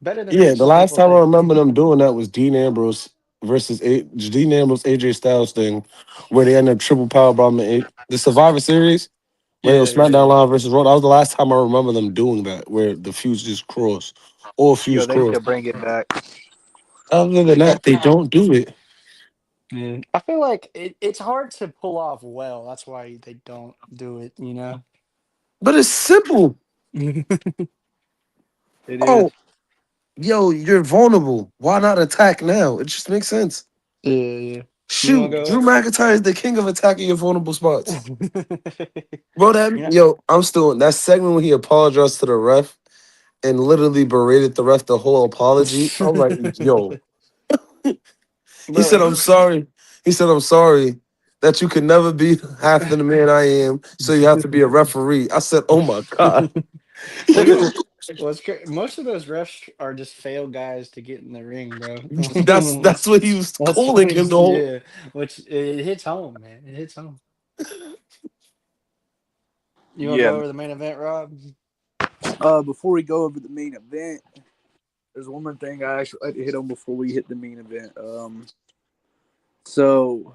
better than yeah, the some last people time I think. remember them doing that was Dean Ambrose versus Dean Ambrose AJ Styles thing, where they ended up triple power bomb the Survivor Series when it Yeah, was yeah, SmackDown yeah. Live versus Raw. That was the last time I remember them doing that, where the feuds just cross, all Yo, feuds they need cross. to bring it back. Other than that, they don't do it. Yeah. I feel like it's hard to pull off well. That's why they don't do it, you know? But it's simple. It is. Oh, yo, you're vulnerable. Why not attack now? It just makes sense. Yeah, yeah. You want Shoot, to Drew McIntyre is the king of attacking your vulnerable spots. go? Bro, that you know, yo, I'm still that segment when he apologized to the ref and literally berated the ref the whole apology. I'm like, yo. He bro, said, I'm he's sorry. He said, I'm sorry that you could never be half the man I am, so you have to be a referee. I said, oh my God. well, you know, most of those refs are just failed guys to get in the ring, bro. That's what he was That's what calling him he's, the whole. yeah. Which it hits home, man. It hits home. You want to Yeah. go over the main event, Rob? Before we go over the main event, there's one more thing I actually like to hit on before we hit the main event. So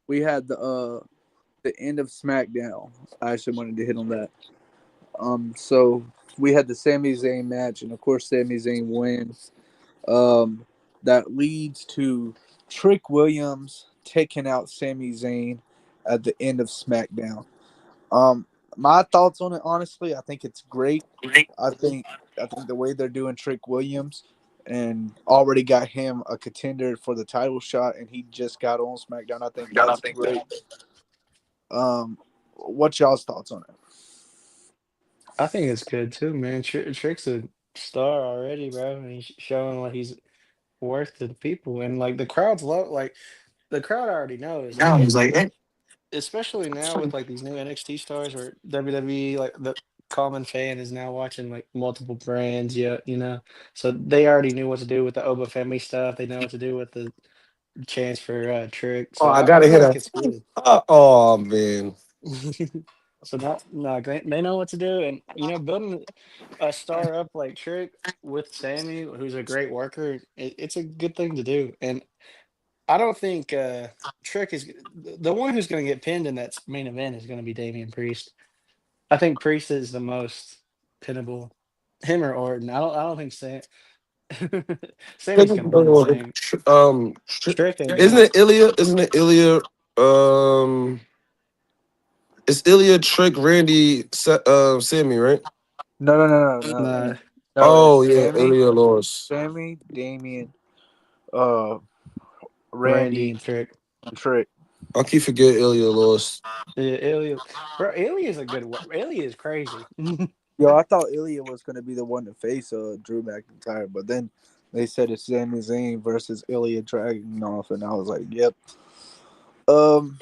we had the end of SmackDown. I actually wanted to hit on that. So we had the Sami Zayn match, and of course, Sami Zayn wins. Um, that leads to Trick Williams taking out Sami Zayn at the end of SmackDown. Um, my thoughts on it, honestly, I think it's great. I think I think the way they're doing Trick Williams and already got him a contender for the title shot, and he just got on SmackDown. I think that's great. What's y'all's thoughts on it? I think it's good too, man. Trick's a star already, bro, and he's showing what he's worth to the people, and like the crowd's love. Like the crowd already knows, like, I was like, eh. especially now with like these new NXT stars or WWE, like the common fan is now watching like multiple brands. Yeah, so they already knew what to do with the Oba Femi stuff. They know what to do with the chance for Trick. Oh, So I I gotta feel hit like a. it's good. Oh man. So not no, they know what to do, and building a star up like Trick with Sammy, who's a great worker, it's a good thing to do. And I don't think Trick is the one who's going to get pinned in that main event is going to be Damian Priest. I think Priest is the most pinnable. Him or Orton. I don't think Sammy's going to win this thing. Um, Trick ain't isn't gonna. it Ilya? Isn't it Ilya? Um, it's Ilya, Trick, Randy, Sammy, right? No, no, no, no, no. Nah, No, Oh it's yeah, Ilya lost. Sammy, Damien, uh, Randy Randy, and Trick. and Trick. I keep forgetting Ilya lost. Yeah, Ilya, bro, Ilya is a good. Ilya is crazy. Yo, I thought Ilya was gonna be the one to face Drew McIntyre, but then they said it's Sami Zayn versus Ilya Dragunov, and I was like, yep.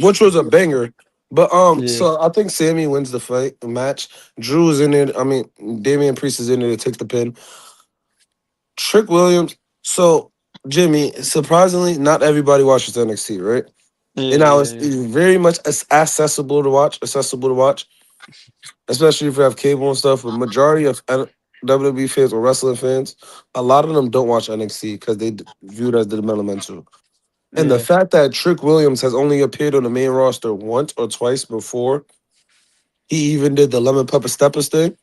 which was a Yeah, banger. But Yeah, so I think Sammy wins the match. Drew is in it. I mean, Damian Priest is in it to take the pin. Trick Williams. So Jimmy, surprisingly, not everybody watches NXT, right? And now yeah, it's very much accessible to watch. Accessible to watch, especially if you have cable and stuff. But majority of WWE fans or wrestling fans, a lot of them don't watch NXT because they view it as developmental. And the yeah, fact that Trick Williams has only appeared on the main roster once or twice before he even did the lemon pepper steppers thing,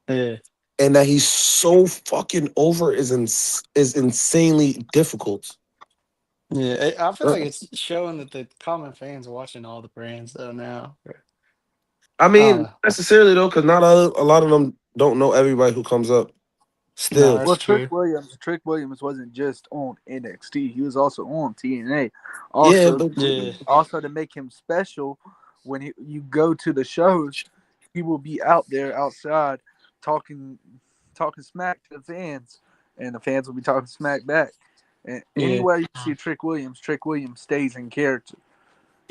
yeah, and that he's so fucking over is insanely difficult. yeah. I feel Uh, like it's showing that the common fans watching all the brands though now. I I don't mean, know. necessarily though, because not a lot of them don't know everybody who comes up. No, Still, that's well, true. Trick Williams wasn't just on NXT; he was also on TNA. yeah, Also, but Yeah, also to make him special, when you go to the shows, he will be out there outside talking talking smack to the fans, and the fans will be talking smack back. And yeah, anywhere you see Trick Williams stays in character.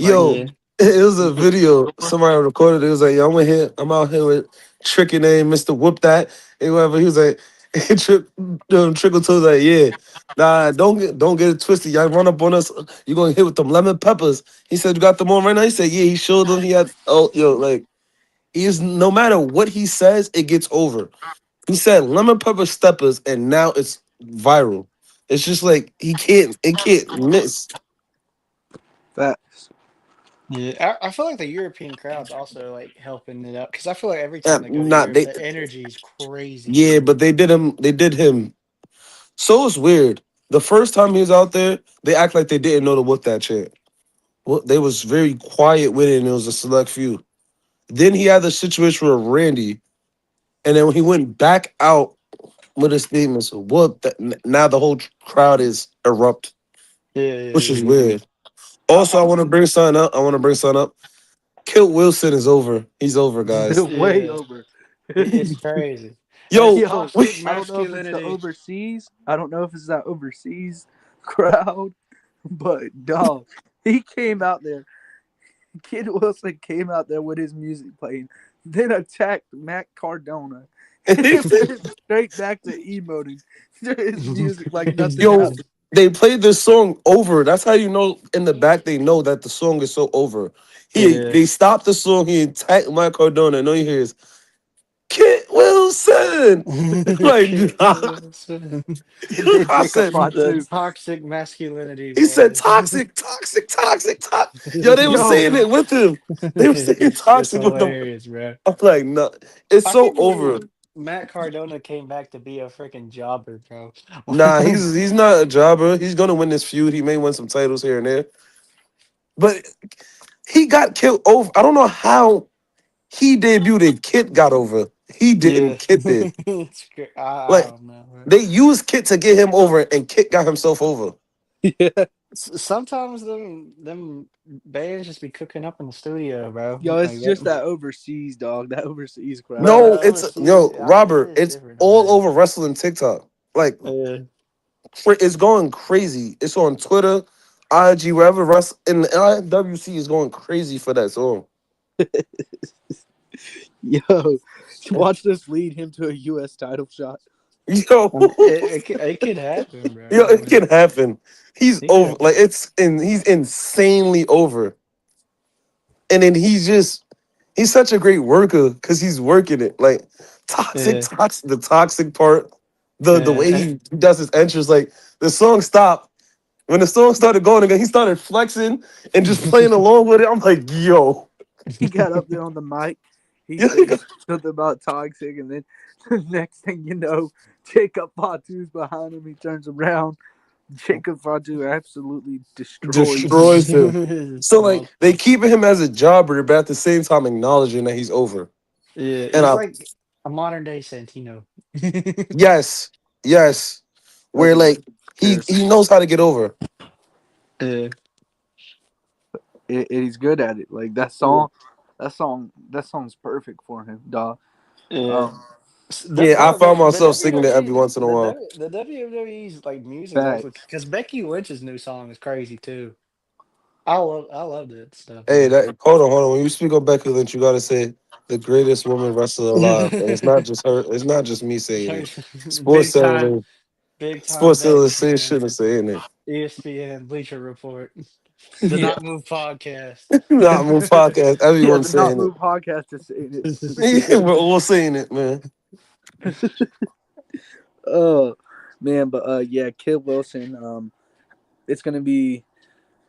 Like yo, yeah. it was a video somebody recorded. It was like, yo, I'm out here with Tricky name, Mr. Whoop That, and whatever. He was like, Trickle Toes like, yeah. Nah, don't get it twisted. Y'all run up on us, you gonna hit with them lemon peppers. He said, you got them on right now? He said, yeah, he showed them. He had like he's no matter what he says, it gets over. He said lemon pepper steppers, and now it's viral. It's just like it can't miss. facts. Yeah, I feel like the European crowd's also like helping it out because I feel like every Yeah, time they go to not Europe, they. the energy is crazy. Yeah, but they did him. So it's weird. The first time he was out there, they act like they didn't know to whoop that chant. Well, they was very quiet with it, and it was a select few. Then he had the situation with Randy, and then when he went back out with his statements, whoop that. Now the whole crowd is erupt, Yeah, which yeah, is weird. I, Also, I want to bring something up. I want to bring something up. Kilt Wilson is over. He's over, guys. way yeah. over. It's crazy. That's Yo, Yo, we, toxic I don't know if it's the masculinity. overseas. I don't know if it's that overseas crowd, but dog, he came out there. Kid Wilson came out there with his music playing, then attacked Matt Cardona, and then went straight back to emoting to his music like nothing yo, happened. they played this song over. That's how you know in the back they know that the song is so over. Yeah. They stopped the song. He attacked Mike Cardona, and all you hear is Kit Wilson. Like, Kid Wilson. And then I Jacob said, The Fatu. toxic masculinity, he said boys. toxic, toxic, toxic, toxic. Yo, they was Yo, saying it with him. They were saying It's toxic with him. hilarious, bro. I'm like, no, it's I so can't over. believe Matt Cardona came back to be a freaking jobber, bro. Nah, he's not a jobber. He's gonna win this feud. He may win some titles here and there, but he got killed over. I don't know how he debuted and Kit got over. He didn't. Yeah, Kit did. it's great. I Like don't know, bro. they used Kit to get him over, and Kit got himself over. yeah. Sometimes them bands just be cooking up in the studio, bro. Yo, it's Like just that, that overseas dog, that overseas bro. crowd. No, The it's overseas, yo I mean, it Robert. is It's different over all there. over wrestling TikTok. Like Uh, it's going crazy. It's on Twitter, IG, wherever. And the IWC is going crazy for that song. Yo, watch this lead him to a U.S. title shot. Yo, I mean, it could happen, bro. yo, I it mean, can happen. He's he over. could. Like he's insanely over. And then he's such a great worker because he's working it. Like Yeah, the toxic part, the way yeah. he does his entrance, like the song stopped. When the song started going again, he started flexing and just playing along with it. I'm like, yo. He got up there on the mic. He said something about toxic, and then the next thing you know, Jacob Fatu's behind him. He turns around. Jacob Fatu absolutely destroys him. Destroys him. So like they keep him as a jobber, but at the same time acknowledging that he's over. Yeah, And he's I like a modern day Santino. yes, yes. That's Where a good like comparison. he knows how to get over. Yeah, He's good at it. Like that song's perfect for him, dog. yeah. Um, The, Yeah, I bro, found the myself singing it every WWE, once in a while. the WWE's like music's awful Facts. because Becky Lynch's new song is crazy too. I loved it stuff, Hey, man. that hold on. When you speak on Becky Lynch, you gotta say the greatest woman wrestler alive. And it's not just her, it's not just me saying it. big Sports time, Illustrated, big time Sports Becky fan. Illustrated is saying it. ESPN, Bleacher Report, the Yeah. Not Move podcast. Not my podcast, Yeah, everyone's the Not saying it. Move podcast is saying it. Yeah, we're all saying it, man. Oh man, but yeah, Kid Wilson. It's gonna be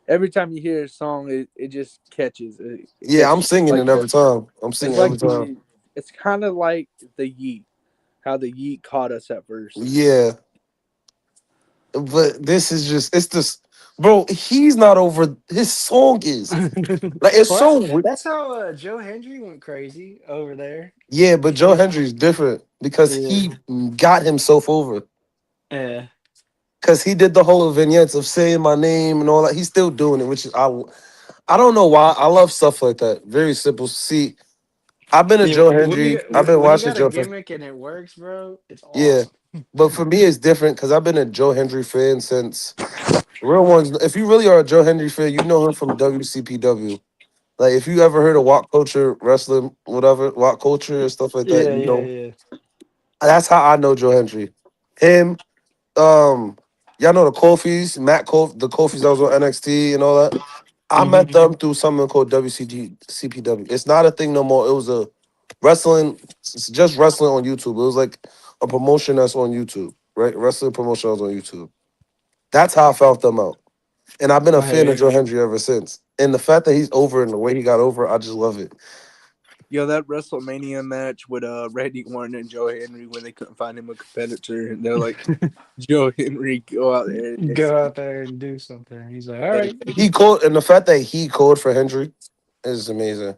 every time you hear a song, it just catches. It Yeah, I'm catches singing like it every time. I'm it's singing every like time. the it's kind of like the Yeet, how the Yeet caught us at first. Yeah, but this is just it's just bro, he's not over his song is. Like it's Well, so weird. that's how Joe Hendry went crazy over there. Yeah, but Joe He, Hendry's different because yeah, he got himself over. yeah. Because he did the whole vignettes of saying my name and all that. He's still doing it, which is I don't know why. I love stuff like that. Very simple. See, I've been a Yeah, Joe Hendry. I've been when you watching got a Joe. gimmick and it works, bro, it's Yeah, awesome. but for me, it's different because I've been a Joe Hendry fan since real ones. If you really are a Joe Hendry fan, you know him from WCPW. Like if you ever heard of Walk Culture Wrestling, whatever Walk Culture and stuff like that, Yeah, you yeah, know yeah. that's how I know Joe Hendry. Him, y'all know the Kofi's, Matt Kofi, the Kofi's that was on NXT and all that. I Hmm. met them through something called WCPW. It's not a thing no more. It was a wrestling, it's just wrestling on YouTube. It was like a promotion that's on YouTube, right? Wrestling promotion that's on YouTube. That's how I found them out. And I've been a I hear fan of you. Joe Hendry ever since. And the fact that he's over and the way he got over, I just love it. Yo, that WrestleMania match with Randy Orton and Joe Henry when they couldn't find him a competitor, and they're like, Joe Henry, go out there and just Go out there and do something. He's like, all yeah, right. He called, and the fact that he called for Hendry is amazing.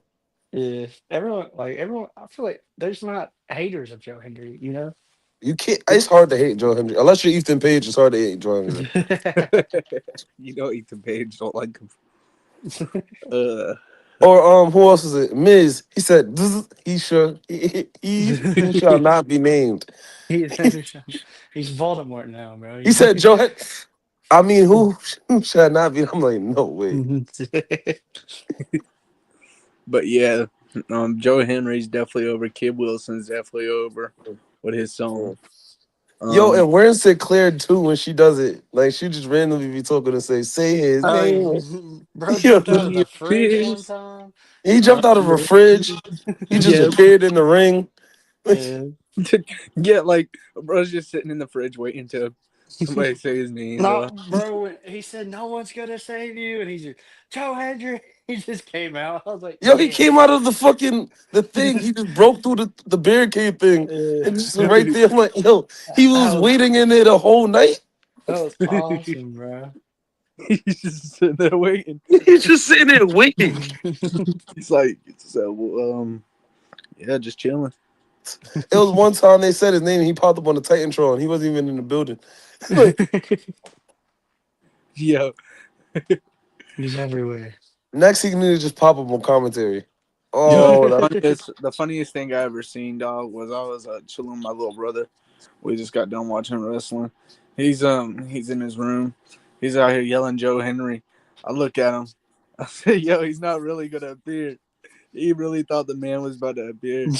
Yeah, everyone. I feel like there's not haters of Joe Hendry, you know. You can't. It's hard to hate Joe Hendry unless you're Ethan Page. It's hard to hate Joe Hendry. you know Ethan Page don't like him. Uh, Or who else is it? Miz. He said he should he who shall not be named. he's he's Voldemort now, bro. He said Joe. I mean, who shall not be? I'm like, no way. but yeah, Joe Henry's definitely over. Kid Wilson's definitely over with his song. Yo, Um, and where's Sinclair too when she does it? Like she just randomly be talking and say his name. Bro Yo, jumped out of the he fridge one appears. time. he Uh, jumped out of a fridge. He just yeah, appeared in the ring. Yeah. yeah, like bro's just sitting in the fridge waiting to somebody say his name. No, bro, he said no one's gonna save you, and he's just Joe Hendry. He just came out. I was like, Yo, he yeah. came out of the thing. He just broke through the barricade thing and just was right there. I'm like, yo, he That was was waiting in there the whole night. that was awesome, bro. He's just sitting there waiting. He's just sitting there waiting. He's like, so, yeah, just chilling. It was one time they said his name and he popped up on the Titantron. He wasn't even in the building. Like, Yo, He's everywhere. next thing you need to just pop up on commentary. yo, Oh, that, the funniest thing I ever seen, dog, was I was chilling with my little brother. We just got done watching wrestling. He's in his room. He's out here yelling Joe Henry. I look at him. I say, yo, he's not really gonna appear. He really thought the man was about to appear.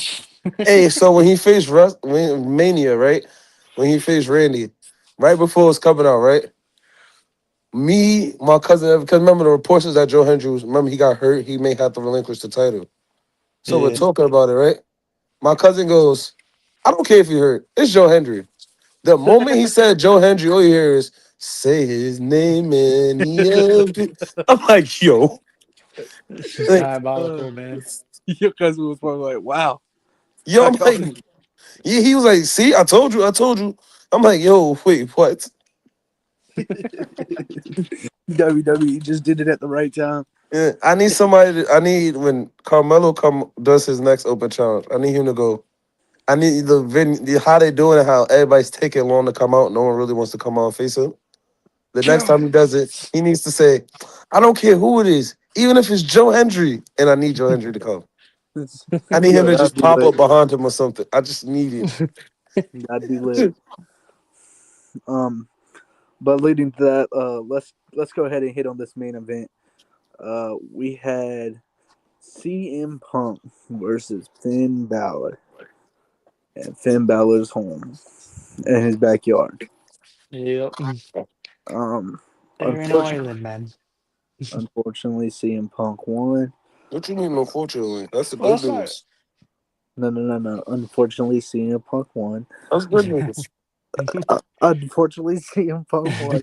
hey, so when he faced Mania, right? When he faced Randy, right before it was coming out, right? Me, my cousin, because remember the reports is that Joe Hendry was, remember he got hurt, he may have to relinquish the title. So we're Yeah. talking about it, right? My cousin goes, I don't care if he hurt. It's Joe Hendry. The moment he said Joe Hendry, all you hear is say his name and I'm like, yo. This is Like, Uh, diabolical, man. your cousin was probably like, wow, yo, I I'm called like, yeah, he was like, see, I told you. I'm like, yo, wait, what? it. WWE just did it at the right time. Yeah, I need somebody I need when Carmelo does his next open challenge, I need him to go. I need how they doing it, how everybody's taking long to come out. No one really wants to come out and face him. The next Joe. time he does it, he needs to say, I don't care who it is, even if it's Joe Hendry, and I need Joe Hendry to come. I need him Yo, to that'd just be pop lit. up behind him or something. I just need it. That'd be lit. Um, but leading to that, let's go ahead and hit on this main event. We had CM Punk versus Finn Balor, and Finn Balor's home in his backyard. Yep. Um, They're in unfortunately, Ireland, man. unfortunately, CM Punk won. What you mean, unfortunately? That's the Well, good that's not. news. No, no, no, no. Unfortunately, CM Punk won. That's good news. Unfortunately, CM Punk won.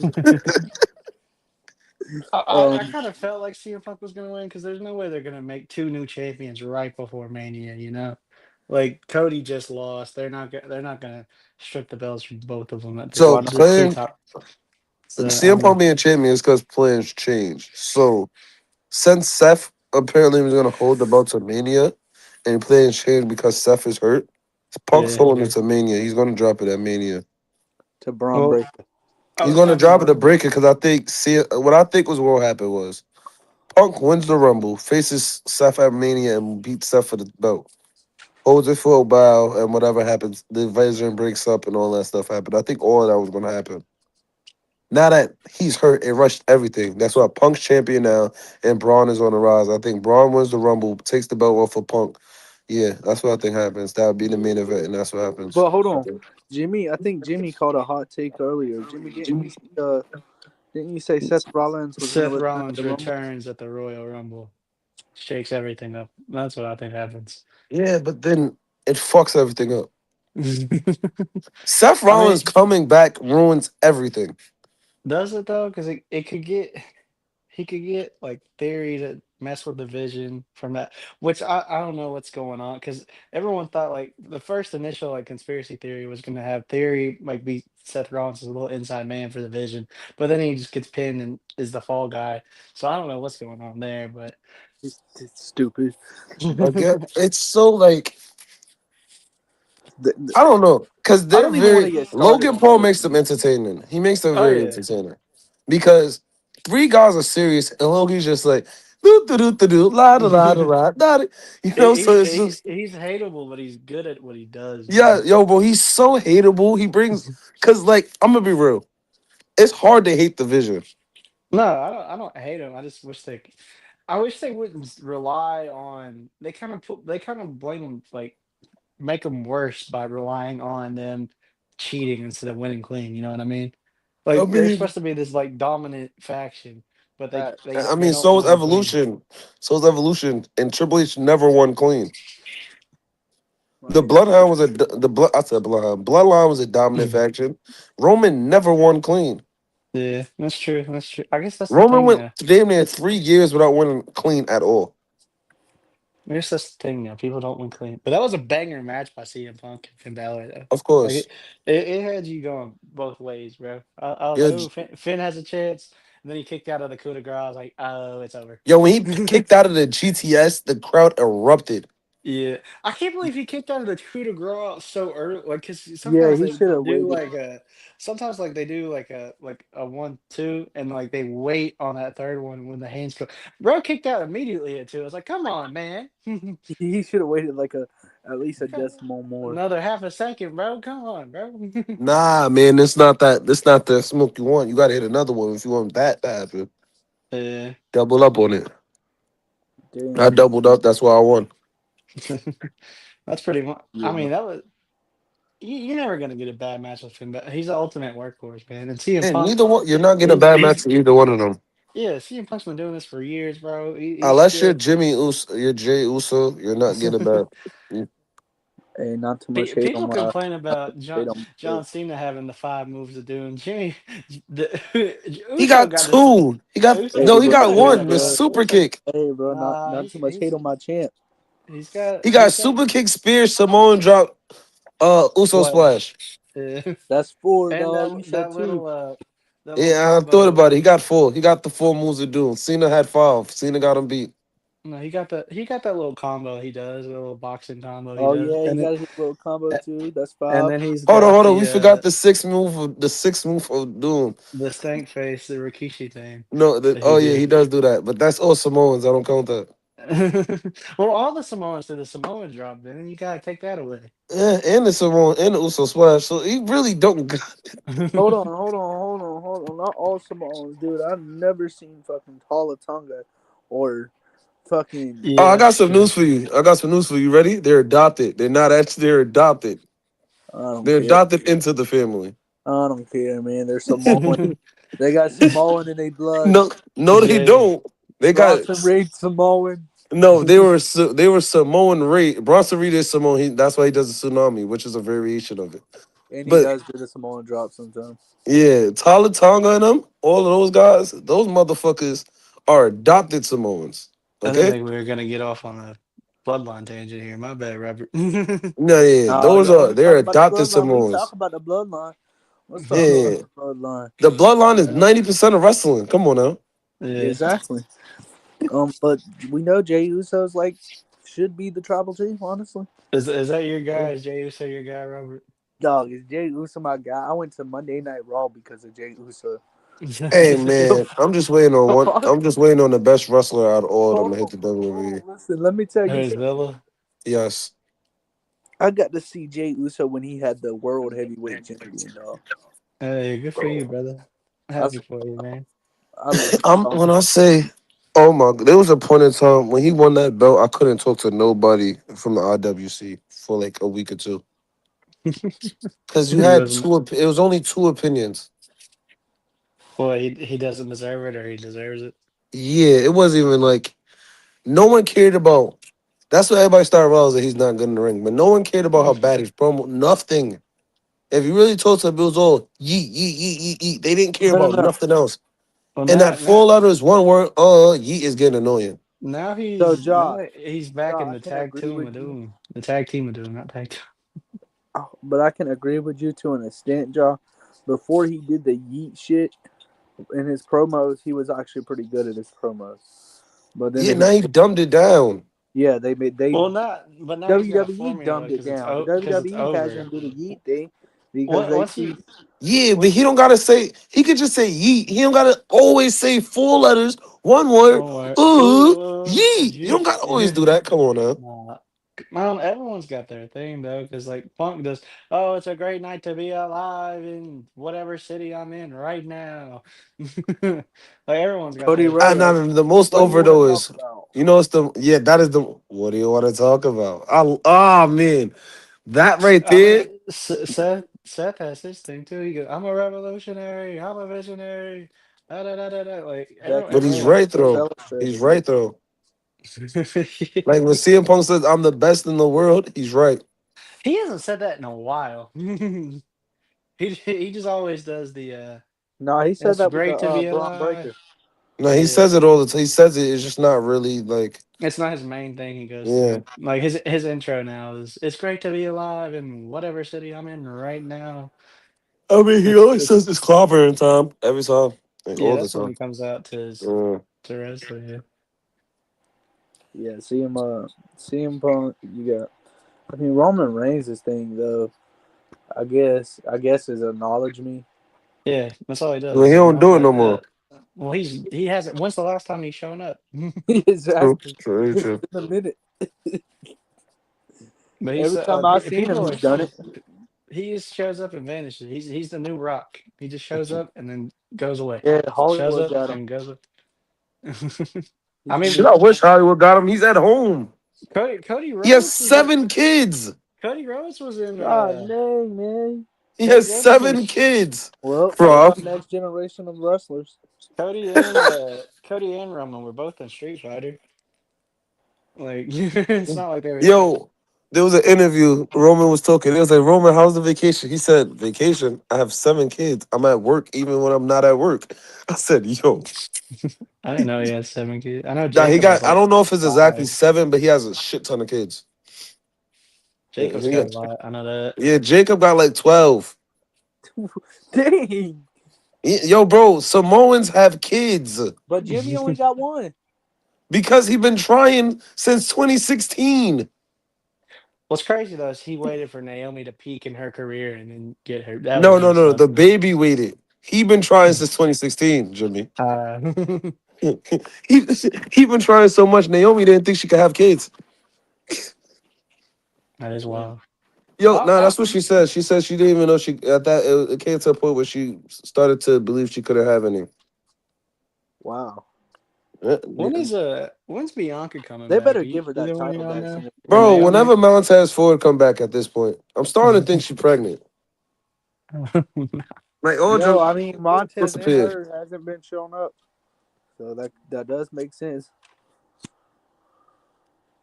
I Um, kind of felt like CM Punk was gonna win because there's no way they're gonna make two new champions right before Mania. Like Cody just lost. They're not gonna strip the belts from both of them at So the two playing top. So I CM Punk mean, being champion is because plans change. So since Seth apparently was gonna hold the belt to Mania, and plans changed because Seth is hurt, Punk's yeah. holding it to Mania. He's gonna drop it at Mania. to Braun Well, Breaker. He's I gonna drop mean, it to break it because I think see what I think was what will happen was Punk wins the Rumble, faces Seth at Mania and beats Seth for the belt. Holds it for a while and whatever happens, the division breaks up and all that stuff happened. I think all of that was gonna happen. Now that he's hurt, it rushed everything. That's why Punk's champion now and Braun is on the rise. I think Braun wins the Rumble, takes the belt off of Punk. Yeah, that's what I think happens. That would be the main event, and that's what happens. But hold on, Jimmy. I think Jimmy called a hot take earlier. Jimmy, didn't you say Seth Rollins was going to Seth return at Rollins the Rumble? returns at the Royal Rumble, shakes everything up. That's what I think happens. Yeah, but then it fucks everything up. Seth I mean, Rollins coming back ruins everything. does it though? Because it could get he could get like Theory to mess with the Vision from that, which I don't know what's going on because everyone thought like the first initial like conspiracy theory was going to have Theory like be Seth Rollins as a little inside man for the Vision, but then he just gets pinned and is the fall guy. So I don't know what's going on there, but It's stupid. Again, it's so like The- the- I don't know because I they're don't even want very to get started Logan on the Paul makes them Vision. entertaining. He makes them oh very yeah. entertaining because three guys are serious and Logan's just like do do do do do la da la da la da. You know, so it's just He's hateable, but he's good at what he does, yeah, man. yo, bro. He's so hateable. He brings because like I'm gonna be real. It's hard to hate the Vision. No, I don't hate him. I just wish I wish they wouldn't rely on. They kind of blame them, like make them worse by relying on them cheating instead of winning clean. You know what I mean? I Like they're mean, supposed to be this like dominant faction, but I they mean, don't so is win clean. Evolution. So is Evolution, and Triple H never won clean. The Right. Bloodhound was the blood. I said Bloodhound. Bloodline was a dominant faction. Roman never won clean. Yeah, that's true. That's true. I guess that's the Roman thing went now. damn near That's 3 years without winning clean at all. I guess that's the thing now. People don't win clean. But that was a banger match by CM Punk and Finn Balor, though. Of Like course. it had you going both ways, bro. I was Yo, like, oh, Finn has a chance. And then he kicked out of the coup de grace. I was like, oh, it's over. yo, when he kicked out of the GTS, the crowd erupted. Yeah, I can't believe he kicked out of the coup de grace so early. Like, cause Yeah, sometimes he should have do waited. like sometimes like they do like a 1-2, and like they wait on that third one when the hands go. Bro kicked out immediately at two. I was like, come on, man. He should have waited like at least a decimal more. Another half a second, bro. Come on, bro. Nah, man, it's not that. It's not the smoke you want. You got to hit another one if you want that to happen. Yeah. Double up on it. I Damn. doubled up. That's why I won. That's pretty much. I Yeah. mean, that was you're never gonna get a bad match with him. But he's the ultimate workforce, man. And CM And Punk, neither one. You're not getting a bad match he's with either one of them. yeah. CM Punk's been doing this for years, bro. He's Unless you're still. Jimmy Uso, you're Jay Uso, you're not getting a bad. Hey, not too much hate on People my complain about hate on my John pick. Cena having the five moves of doom. Jimmy, the He Uso got got this. two. He got Hey, no. He Uso bro, got got hey, one. The bro, super kick. hey, bro, Nah, not too much hate on my champ. He he's got got super kick, spear, Samoan drop, Uso splash. splash. Yeah. That's four, And dog. You said that two. little Yeah, I thought combo. about it. He got four. He got the four moves of doom. Cena had five. Cena got him beat. No, he got that little combo he does, a little boxing combo he Oh does, yeah, he got his little combo too. That's and five. then he's Hold on, got hold on. We forgot the sixth move of doom. the stank face, the Rikishi thing No, that he oh yeah, did. he does do that. But that's all Samoans. I don't count that. Well, all the Samoans did the Samoan drop, then you gotta take that away. Yeah, and the Simone and the Uso splash. So he really don't. Hold on, hold on, hold on, hold on. Not all Samoans, dude. I've never seen fucking Tala Tonga or fucking. Oh, Yeah, I got that's some true. news for you. I got some news for you. Ready? They're adopted. They're not actually. They're adopted. I don't They're care. adopted into the family. I don't care, man. They're Samoan. They got Samoan in their blood. No, no, they Jay. don't. They got Bronson Reed Samoan, no. They were Samoan Reed. Bronson Reed is Samoan. That's why he does the tsunami, which is a variation of it. and he But does do the Samoan drop sometimes. yeah, Tyler Tonga and them, all of those guys, those motherfuckers are adopted Samoans. I didn't Okay? think we were gonna get off on a bloodline tangent here. My bad, Robert. No, yeah, No, those y'all are ain't talking they're about the adopted bloodline. We talk Samoans. about the bloodline. Let's talk about Yeah, the bloodline. the bloodline is Uh, 90% of wrestling. Come on now. Yeah. exactly. But we know Jay Uso's like should be the tribal chief. Honestly, Is that your guy? Is Jay Uso your guy, Robert? dog is Jay Uso my guy. I went to Monday Night Raw because of Jay Uso. Hey The man, I'm just waiting on one. fuck? I'm just waiting on the best wrestler out of all of them Hold to hit on, the hold WWE. on. Listen, let me tell you Who's something. Villa? Yes. I got to see Jay Uso when he had the World Heavyweight Champion, dog. Hey, good for you, brother. I, Happy for you, man. I legit I'm saw when him. I say, oh my, there was a point in time when he won that belt. I couldn't talk to nobody from the IWC for like a week or two because you He had wasn't. two. It was only two opinions. Well, he doesn't deserve it, or he deserves it. Yeah, it wasn't even like no one cared about. That's what everybody started realizing that he's not good in the ring. But no one cared about how bad his promo. Nothing. If you really talked to them, it was all yeet, yeet, yeet, yeet, yeet. They didn't care No, no, about no. nothing else. Well, And now that now four letters, one word, yeet is getting annoying. now So, he's Ja, now he's back Ja, in I the can tag agree team with of you. doom. The tag team of doom, not tag team. But I can agree with you to an extent, Ja. Before he did the yeet shit in his promos, he was actually pretty good at his promos. But then Yeah, he, now he dumbed it down. yeah, they made they Well, not, but now he's got a WWE formula dumbed it because down. The it's WWE has over. him do the yeet thing because they Once see you Yeah, but once he don't gotta say. He could just say yeet. He don't gotta always say four letters, one word. one word, Yeet. You don't gotta always do that. Come on now. nah. Everyone's got their thing though, because like Punk does. Oh, it's a great night to be alive in whatever city I'm in right now. Like everyone's got Cody their And thing. Rhodes. the most What do you over want to though talk is, about? you know, it's the yeah. That is the. What do you want to talk about? Man, that right I there. mean, Seth has his thing too. He goes, "I'm a revolutionary. I'm a visionary." Da, da, da, da, da. Like Becky But he's Lynch everyone. right was though. He's illustrated. right though. Like when CM Punk says, "I'm the best in the world," he's right. He hasn't said that in a while. He just always does the No, he said it's that with the great to be Braun alive. Breaker. No, he Yeah. says it all the time. He says it. It's just not really like It's not his main thing he goes yeah. through. Like his intro now is it's great to be alive in whatever city I'm in right now. I mean, he always It's says this clobbering time every time, like yeah, all the that's when time. he comes out to his Uh, to wrestle, yeah. Yeah, CM Punk. You got. I mean, Roman Reigns' thing though. I guess is acknowledge me. Yeah, that's all he well, he does. don't do it no more. Well, he hasn't. When's the last time he's shown up? True, exactly. true, It's true. been a minute. But he's Every time I've seen him, people are he's done it. he just shows up and vanishes. He's the new Rock. He just shows up and then goes away. Yeah, Shows Hollywood up got him. and goes. I He's the mean, Shit, new. I wish Hollywood got him. He's at home. Cody He has Rhodes was in. 7 kids. Cody Rhodes was in. God dang, man. He Cody has Rhodes was in. 7 kids, Well, we bro. got next generation of wrestlers. Cody and Roman were both in Street Fighter. Like it's not like they were. Yo, there was an interview. Roman was talking. It was like, Roman, how's the vacation? He said, vacation? I have 7 kids. I'm at work even when I'm not at work. I said, yo. I didn't know he had 7 kids. I know Nah, he Jacob has got, I like don't know if it's exactly 5. 7, but he has a shit ton of kids. Yeah, Jacob's he got a got, lot. I know that. yeah, Jacob got like 12. Dang. Yo, bro, Samoans have kids But Jimmy only got one. because he been trying since 2016. What's crazy though is he waited for Naomi to peak in her career and then get her. That was No, no, messed no. up. The baby waited. He been trying since 2016, Jimmy. Uh, he he been trying so much. Naomi didn't think she could have kids. That is Mm. wild. Yo, I, nah, I, that's what she said. She said she didn't even know she at that. It came to a point where she started to believe she couldn't have any. wow. When's Bianca coming They back? better give her that Either one of title y'all back know? sooner Or than Bro, later. Naomi? whenever Montez Ford come back at this point, I'm starting to think she's pregnant. Like all No, jokes I mean Montez and disappeared. her hasn't been showing up, so that does make sense.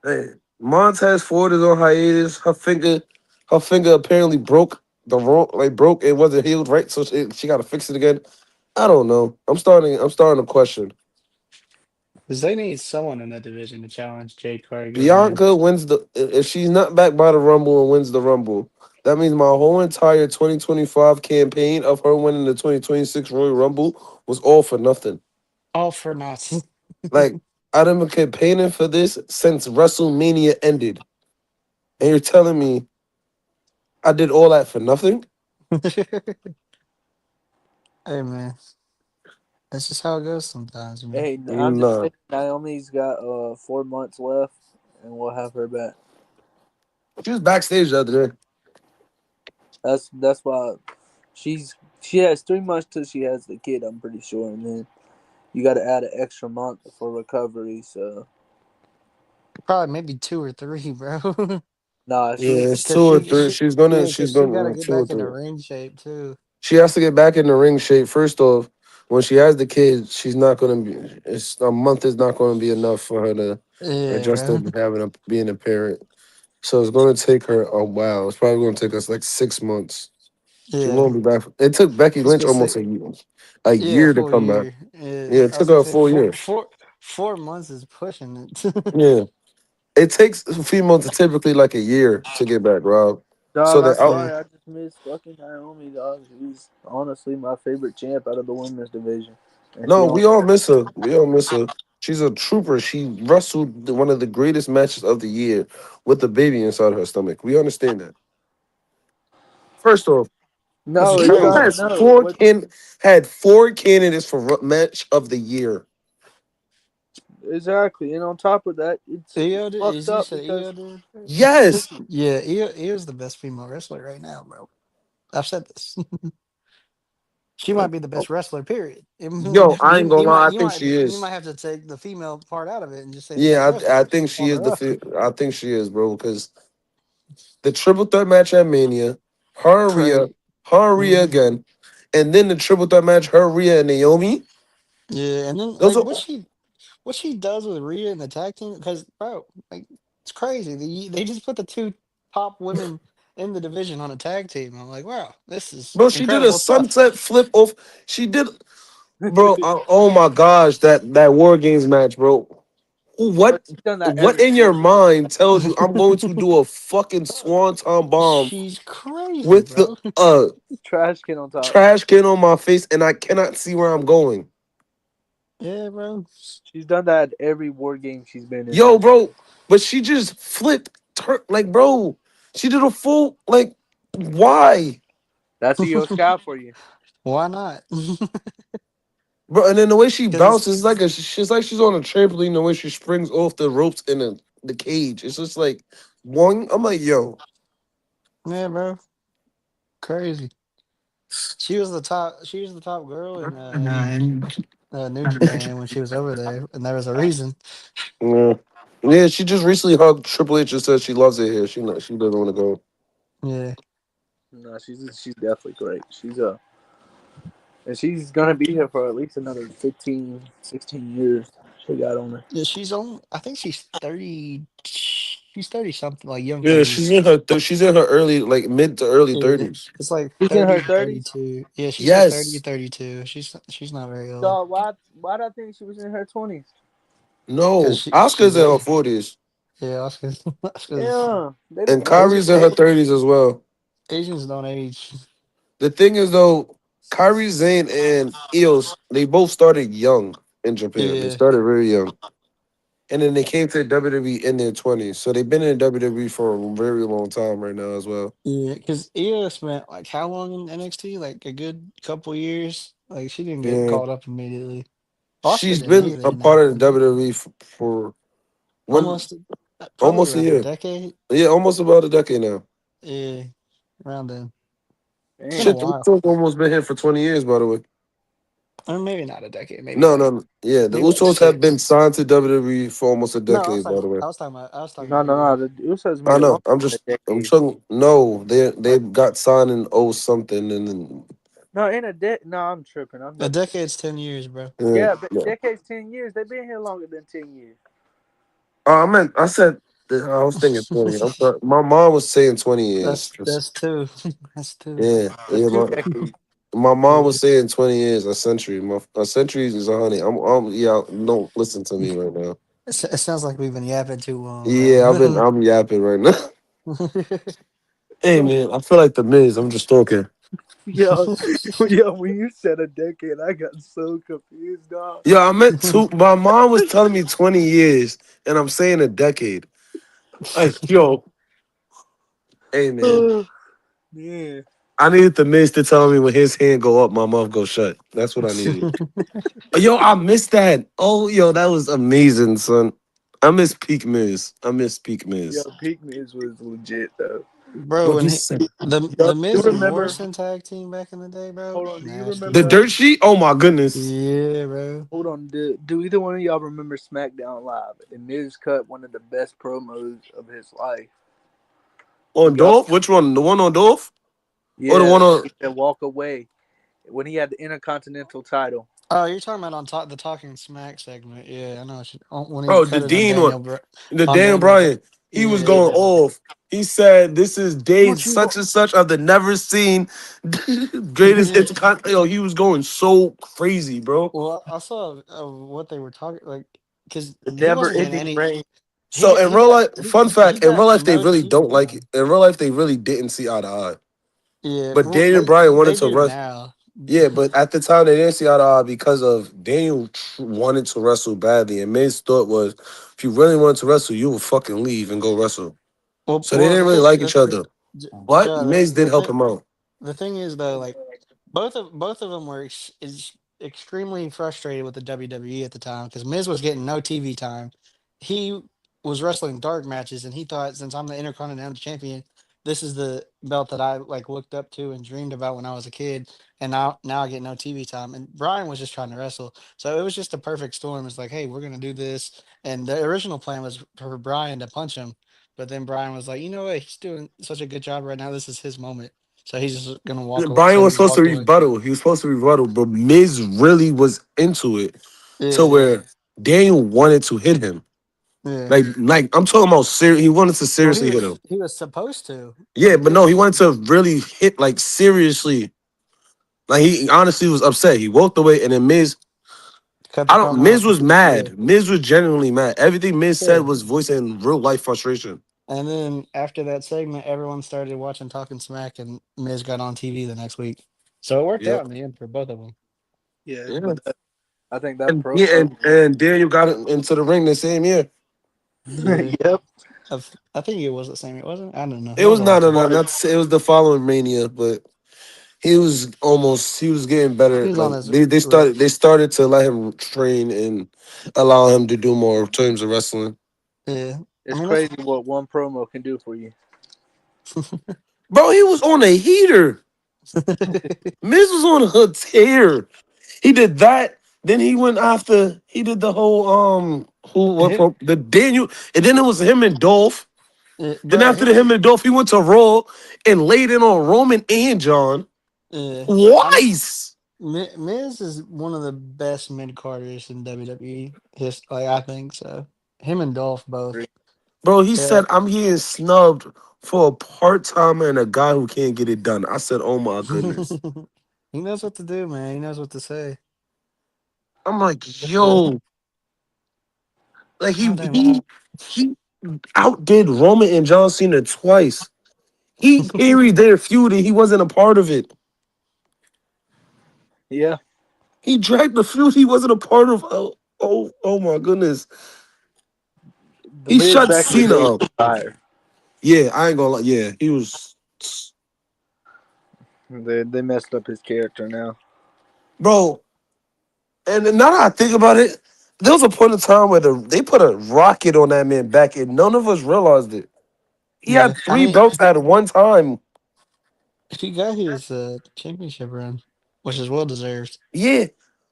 Hey, Montez Ford is on hiatus. Her finger apparently broke the wrong, like broke. It wasn't healed right, so she got to fix it again. I don't know. I'm starting to question. Because they need someone in that division to challenge Jade Cargill, man. Bianca wins the if she's not back by the Rumble and wins the Rumble. That means my whole entire 2025 campaign of her winning the 2026 Royal Rumble was all for nothing. All for nothing. Like I've been campaigning for this since WrestleMania ended, and you're telling me I did all that for nothing? Hey, man. That's just how it goes sometimes, man. Hey, I'm just Nah. saying Naomi's got 4 months left, and we'll have her back. She was backstage the other day. That's why she has 3 months till she has the kid. I'm pretty sure, and then you got to add an extra month for recovery. So Probably maybe two or three, bro. nah, she Yeah, it's Cause two or she three. she She's gonna yeah, she's cause she gotta gonna get two or back in the three. ring shape too. She has to get back in the ring shape. First off, when she has the kid, she's not gonna be. It's a month is not gonna be enough for her to Yeah, adjust to bro. having a being a parent. So it's gonna take her a while. It's probably gonna take us like 6 months. She Yeah. won't be back. It took Becky I was Lynch gonna say almost a yeah, a year to full come back. year. Yeah. Yeah, it I took was her gonna a say full year. 4 months is pushing it. Yeah, it takes a female to typically like a year to get back, Rob. So dog. I'm they're out. Yeah. sorry, I just miss fucking Naomi, dog. She's honestly my favorite champ out of the women's division, and she No, on. we all miss her. We all miss her. She's a trooper. She wrestled one of the greatest matches of the year with the baby inside her stomach. We understand that. First off, Which No, is you Io gotta crazy. has know what. had 4 candidates for match of the year. Exactly, and on top of that, it's EO did, fucked is you up said EO because did? Yes. Yeah, EO's the best female wrestler right now, bro. I've said this. She might be the best wrestler, period. Yo, I ain't gonna You lie. might I think she you might is. have to take the female part out of it and just say the best Yeah, I wrestler. think she is Runner up. I think she is, bro. Because the triple threat match at Mania, her and Rhea, Crazy. her and Rhea Mhm. again, and then the triple threat match, her, Rhea, and Naomi. Yeah, and then Those like are what she does with Rhea and the tag team, because bro, like it's crazy. They just put the two top women in the division on a tag team. I'm like, wow, this is bro. She did a incredible stuff. sunset flip off. She did, bro. Oh my gosh, that War Games match, bro. but What she's done that what every in your war game. mind tells you I'm going to do a fucking swanton bomb She's crazy, with the bro. Trash can on top. trash can on my face and I cannot see where I'm going? Yeah, bro. She's done that every war game she's been in. Yo, bro, but she just flipped, like, bro, she did a full, like, why, That's EO Scout for you. Why not? bro? And then the way she Because it's bounces, she's like she's on a trampoline. The way she springs off the ropes in the cage, it's just like one. I'm like, yo, yeah, bro. Crazy. She was the top girl in New Japan when she was over there, and there was a reason. yeah, yeah. She just recently hugged Triple H and said she loves it here. She doesn't want to go. Yeah. No, she's definitely great. And she's gonna be here for at least another 15, 16 years. She got on her. Yeah, she's on. I think she's 30. She's 30 something, like young Yeah, 30s. she's in her early, like mid to early Yeah, 30s. it's like She's in 30 her to 30s. 32. Yeah, she's like 30 to Yes, 32. She's not very old. Dog, why did I think she was in her 20s? Because no, she's Oscar's in a her 40s, yeah, Oscar's, Oscar's Yeah, they and don't age the Kyrie's in her same. 30s as well. Asians don't age. The thing is though, Kyrie Zane and Eos, they both started young in Japan. They Yeah, started very young. And then they came to WWE in their 20s. So they've been in WWE for a very long time right now as well. yeah. Because Io spent like how long in NXT? Like a good couple years. Like she didn't get Yeah. called up immediately. Oscar She's didn't been a either. part No, of the WWE for when almost probably almost a like a year. decade. Yeah, almost about a decade now. Yeah, around then. It's been a Damn. Shit, the while, Usos almost been here for 20 years, by the way. or maybe not a decade. No, no, no. Yeah, the Maybe like Usos have been 6. signed to WWE for almost a No, I was decade, by talking. the way. I was talking No, about no, no. you. The Usos I made it know. longer than a I'm decade. talking. No, they got signed in oh something, and then No, in a no, I'm tripping. I'm A about to say. decade's 10 years, bro. yeah. Yeah, but Yeah. decades, 10 years. They've been here longer than 10 years. Oh, I said I was thinking 20. I'm sorry. My mom was saying 20 years. That's two. That's two. Yeah, That's yeah. two decades. My mom Yeah. was saying 20 years, a century. A century is 100. Yeah. Don't listen to me right now. It sounds like we've been yapping too long, Yeah, bro. I'm yapping right now. Hey man, I feel like the Miz. I'm just talking. Yo, yo, when you said a decade, I got so confused, dog. Yeah, I meant two. My mom was telling me 20 years, and I'm saying a decade. Like, yo, hey man, Man, I needed the Miz to tell me when his hand go up, my mouth go shut. That's what I needed. Yo, I missed that. Oh, yo, that was amazing, son. I miss peak Miz. I miss peak yo, Miz. Pygmies was legit though. Bro, Bro, when he said the Yo, you Miz and remember? Morrison tag team back in the day, bro, Hold on, do you the nasty. remember? dirt sheet. Oh my goodness. Yeah, bro. Hold on, do either one of y'all remember SmackDown Live? And Miz cut one of the best promos of his life. On Y'all, Dolph? Which one? The one on Dolph? Or the yeah, one on he said walk away when he had the Intercontinental title. Oh, you're talking about on top the Talking Smack segment. Yeah, I know. When he bro, the cut it on Dean one? The On Dan Daniel, Bryan. He was yeah, going Yeah. off. He said, "This is Dave What you such want? and such of the never seen greatest yeah. intercontinental." Yo, he was going so crazy, bro. Well, I saw what they were talking like because The he never wasn't getting ending any. reign. So in real life, fun He fact, in got real life they no really TV don't like it. time. In real life they really didn't see eye to eye. Yeah, But well, Daniel Bryan wanted they to do wrestle. now. Yeah, but at the time they didn't see eye to eye because of Daniel wanted to wrestle badly, and Miz thought was if you really wanted to wrestle, you would fucking leave and go wrestle. So they Well, didn't really like each other. But Joe, Miz did help him out. the thing is though, like both of them were is extremely frustrated with the WWE at the time because Miz was getting no TV time. He was wrestling dark matches, and he thought since I'm the Intercontinental Champion, this is the belt that I like looked up to and dreamed about when I was a kid. And now I get no TV time. And Brian was just trying to wrestle, so it was just a perfect storm. It's like, hey, we're gonna do this, and the original plan was for Brian to punch him, but then Brian was like, you know what, he's doing such a good job right now. This is his moment. So he's just gonna walk away. Brian So he was just supposed to walked away. rebuttal. He was supposed to rebuttal, but Miz really was into it to Yeah, where Daniel wanted to hit him. yeah. Like I'm talking about serious. He wanted to Well, seriously hit him. he was supposed to Yeah, but no, he because wanted to really hit like seriously. Like he honestly was upset. He walked away, and then Miz. cut the I don't. promo Miz off. was Yeah, mad. Miz was genuinely mad. Everything Miz said yeah. was voicing real life frustration. And then after that segment, everyone started watching Talking Smack, and Miz got on TV the next week. So it worked Yep. out in the end for both of them. Yeah, Yeah. but I think that And yeah, promo. and Daniel got into the ring the same year. Yeah, Yep. I think it was the same. It wasn't. I don't know. It That was was a long not, no, time. no, not. It was the following Mania, but he was getting He better. was on Like his they started to let him train and allow him to do more terms of wrestling. yeah. I It's mean that's crazy what one promo can do for you. Bro, he was on a heater. Miz was on a tear. He did that. Then he went after. He did the whole him, the Daniel, and then it was him and Dolph. Then bro. after the him and Dolph, he went to Raw and laid in on Roman and John Yeah. I'm twice. Miz is one of the best mid carders in WWE. His like I think so. Him and Dolph both. Bro, he They're said I'm getting snubbed for a part timer and a guy who can't get it done. I said, oh my goodness. he knows what to do, man. He knows what to say. I'm like, Yes, sir. yo, like God damn it. he outdid Roman and John Cena twice. He carried their feud and he wasn't a part of it. Yeah, He dragged the feud he wasn't a part of. Oh my goodness. the He Miz shut back in the Cena day was up. fire. Yeah, I ain't gonna lie. Yeah, he was. They messed up his character now. Bro, And now that I think about it, there was a point in time where they put a rocket on that man back, and none of us realized it. He Yeah, had I three mean, belts at one time. he got his championship run, which is well deserved. Yeah,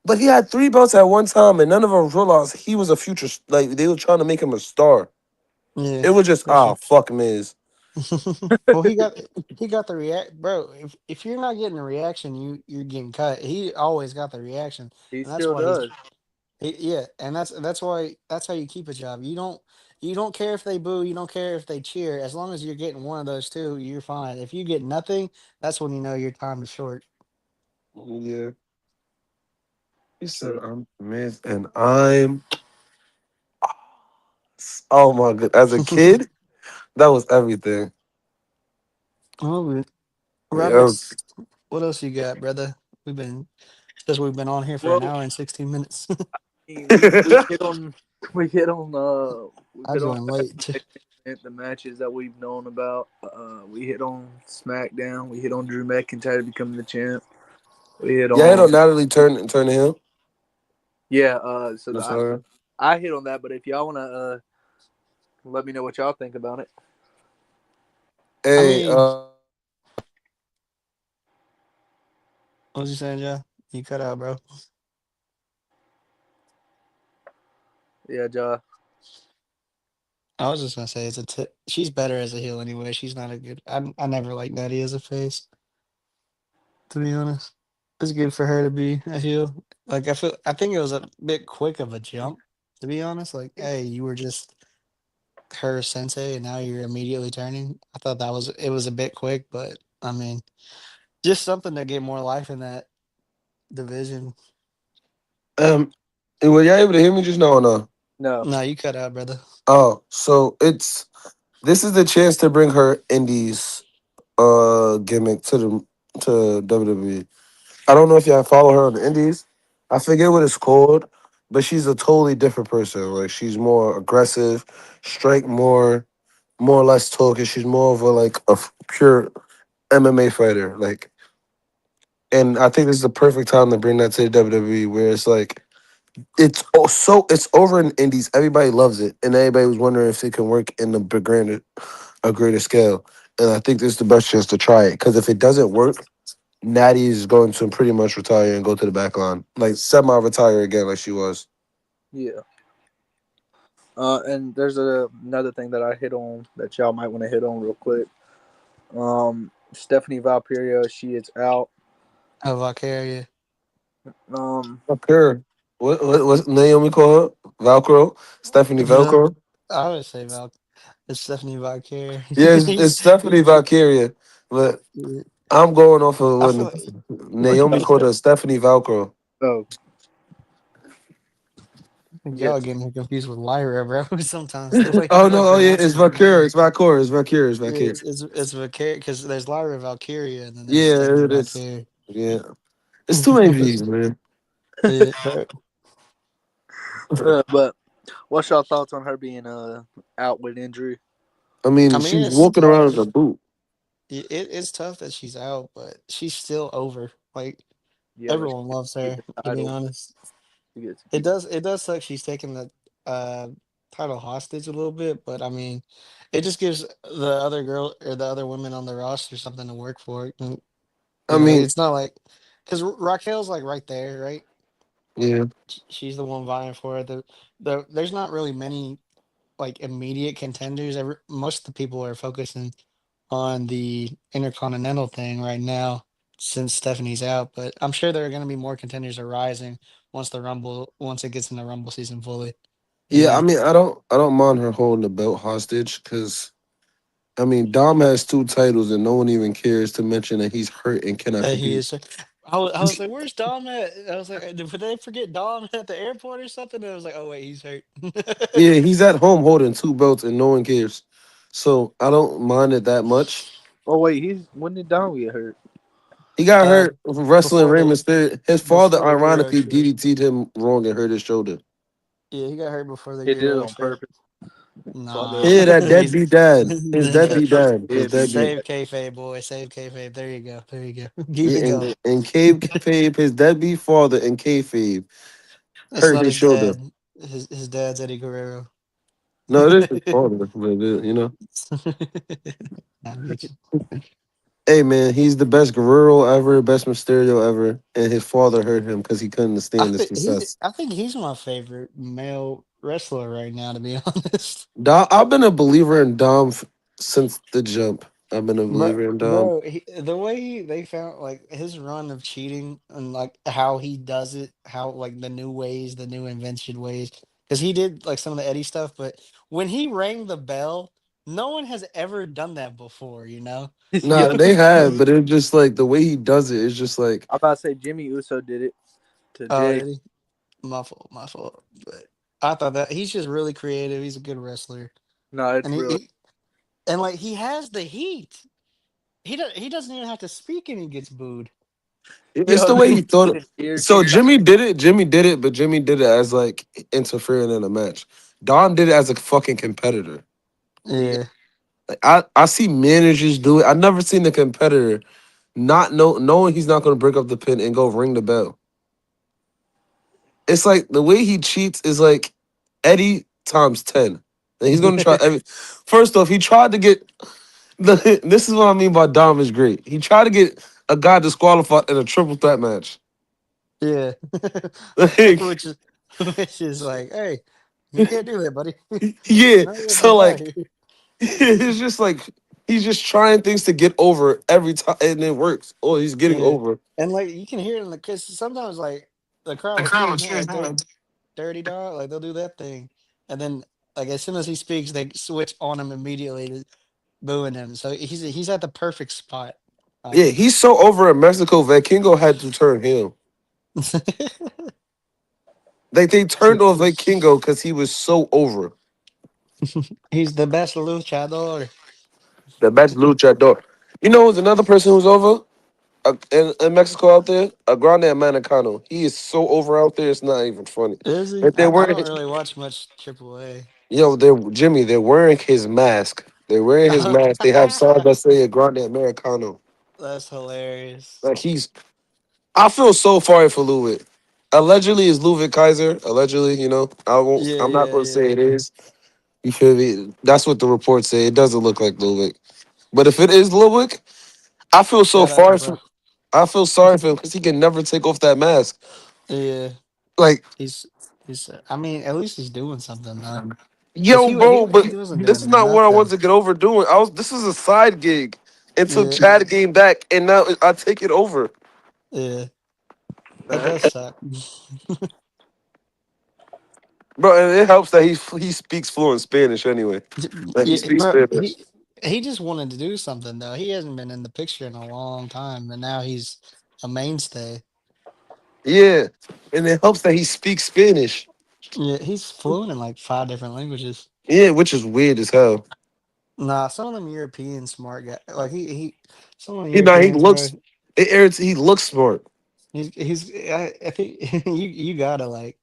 but he had three belts at one time, and none of us realized he was a future. Like they were trying to make him a star. Yeah, It was just for sure. fuck Miz. Well, he got the react, bro. If you're not getting the reaction, you're getting cut. He always got the reaction, He and that's still why he's does. yeah, and that's why that's how you keep a job. You don't care if they boo, you don't care if they cheer. As long as you're getting one of those two, you're fine. If you get nothing, that's when you know your time is short. Yeah, he said Uh, I'm Miz, and I'm. Oh my god! As a kid, that was everything. Oh, Yeah, Robert, what else you got, brother? We've been Says we've been on here for an well, hour and 16 minutes. I mean, we hit on we I hit on joined late. the matches that we've known about. We hit on SmackDown. We hit on Drew McIntyre becoming the champ. We hit yeah. I on don't Natalie turn to him. yeah. So That's her. I hit on that. But if y'all wanna let me know what y'all think about it. I Hey, mean, what was you saying, Joe? You cut out, bro. Yeah, Ja. I was just gonna say she's better as a heel anyway. She's not a good. I never liked Natty as a face, to be honest. It's good for her to be a heel. Like I think it was a bit quick of a jump, to be honest. Like, hey, you were just her sensei, and now you're immediately turning. I thought it was a bit quick, but I mean, just something to get more life in that division. um, were you able to hear me just now or no? No. No, you cut out, brother. Oh, so this is the chance to bring her indies gimmick to WWE. I don't know if y'all follow her on the indies. I forget what it's called, but she's a totally different person. Like she's more aggressive, strike more or less talking. She's more of a like pure MMA fighter. Like, and I think this is the perfect time to bring that to the WWE, where it's like it's over in indies. Everybody loves it, and everybody was wondering if it can work in a greater scale. And I think this is the best chance to try it because if it doesn't work, Natty is going to pretty much retire and go to the back line, like semi-retire again, like she was. Yeah. And there's another thing that I hit on that y'all might want to hit on real quick. Stephanie Valkyria, she is out. Oh, Valkyria. Um, Up here, what's Naomi call her? Velcro, Stephanie Val- Velcro. I would say It's Stephanie Valkyria. Yeah, it's Stephanie Valkyria, but I'm going off of I feel when like Naomi called her Stephanie Velcro. oh y'all yes, getting me confused with Lyra, bro. Sometimes the way Oh how they no! Oh yeah, pronounce it's her name. Valkyria. It's Valkyria. It's Valkyria. It's Yeah, Valkyria. it's Valkyria because there's Lyra Valkyria and then there's Yeah, Stephanie it is. Valkyria. Yeah, it's too many V's, man. Yeah, but what's y'all thoughts on her being out with injury? I I mean, mean she's it's walking around in a tough. boot. It's tough that she's out, but she's still over. Like Yeah, but she everyone gets loves to keep her. the To be title. honest, She gets to it keep. does. It does suck. She's taking the uh, title hostage a little bit, but I mean, it just gives the other girl or the other women on the roster something to work for. And, I mean, it's not like because Raquel's like right there, right? yeah, She's the one vying for it. There's not really many like immediate contenders. Most of the people are focusing on the Intercontinental thing right now since Stephanie's out, but I'm sure there are going to be more contenders arising once it gets in the Rumble season fully. You yeah. I know, mean, I don't mind her holding the belt hostage because I mean, Dom has two titles and no one even cares to mention that he's hurt and cannot he compete. is. I was like, "Where's Dom at?" I was like, "Did they forget Dom at the airport or something?" And I was like, "Oh wait, he's hurt." Yeah, he's at home holding two belts and no one cares. So I don't mind it that much. Oh wait, he's when did Don get hurt? He got uh, hurt wrestling before Rey the Mysterio. His father before the Euro ironically show. DDT'd him wrong and hurt his shoulder. Yeah, he got hurt before the He did it Euro on show. purpose. So I Nah, know Yeah, that he's deadbeat dad. His that deadbeat dad. His did be deadbeat. save kayfabe, boy. Save kayfabe. There you go. Keep Yeah, it going. and kayfabe, his deadbeat father and kayfabe. It's hurt not his his shoulder. dad. His dad's Eddie Guerrero. No, it is his father, but I'm joking. Hey man, he's the best Guerrero ever, best Mysterio ever, and his father hurt him because he couldn't stand the success. I think he's my favorite male wrestler right now, to be honest. I've been a believer in Dom since the jump. I've been a believer in Dom. The way they found like his run of cheating and like how he does it, how like the new ways, the new invention ways, because he did like some of the Eddie stuff, but when he rang the bell, no one has ever done that before, you know? Nah, Yep. they have, but it's just like the way he does it is just like, I'm about to say Jimmy Uso did it to Oh, Jay. did he? My fault, my fault. But I thought that he's just really creative. He's a good wrestler, No, and it's really and like he has the heat. He doesn't even have to speak, and he gets booed. it's yo. the way he You thought it. can hear So sometimes. Jimmy did it. Jimmy did it, but Jimmy did it as like interfering in a match. Dom did it as a fucking competitor. Yeah, Yeah, Like, I see managers do it. I never seen a competitor not knowing he's not going to break up the pin and go ring the bell. It's like the way he cheats is like Eddie times 10. And he's going to try every. First off, he tried to get this is what I mean by Dom is great. He tried to get a guy disqualified in a triple threat match. yeah. Like, which is which is like, hey, you can't do that, buddy. yeah. Not with the So guy like here. it's just like he's just trying things to get over every time and it works. Oh, he's getting Yeah, over. and like you can hear it in the because sometimes like the crowd The will crowd cheer was him out, cheering like him. dirty dog, like they'll do that thing, and then like as soon as he speaks, they switch on him immediately, booing him. So he's at the perfect spot, I Yeah, think. he's so over in Mexico. Vikingo had to turn him. They turned off Vikingo because he was so over. He's the best luchador. The best luchador. You know who's another person who's over in Mexico out there? A Grande Americano. He is so over out there. It's not even funny. Is he? If they're I wearing, don't really watch much AAA. yo, they're Jimmy. They're wearing his mask. They're wearing his mask. They have signs that say a Grande Americano. That's hilarious. Like he's. I feel so sorry for Ludwig. Allegedly, is Ludwig Kaiser. Allegedly, I won't. Yeah, I'm not yeah, gonna yeah. say it is. You feel me? That's what the reports say. It doesn't look like Ludwig. But if it is Ludwig, I feel so Shout out, far bro. for. I feel sorry for him because he can never take off that mask. Yeah, Like, he's he's. I mean, at least he's doing something though. Because yo, bro, he but wasn't this is doing not what I want nothing. to get over doing. This is a side gig until Yeah, Chad came back, and now I take it over. yeah. That man. does suck. Bro, and it helps that he speaks fluent Spanish anyway. Like he Yeah, speaks bro. Spanish. He just wanted to do something though. He hasn't been in the picture in a long time, and now he's a mainstay. Yeah, and it helps that he speaks Spanish. Yeah, he's fluent in like five different languages. Yeah, which is weird as hell. Nah, some of them European smart guy, like some of the He Europeans, bro. looks. It irritates. He looks smart. I think you gotta like,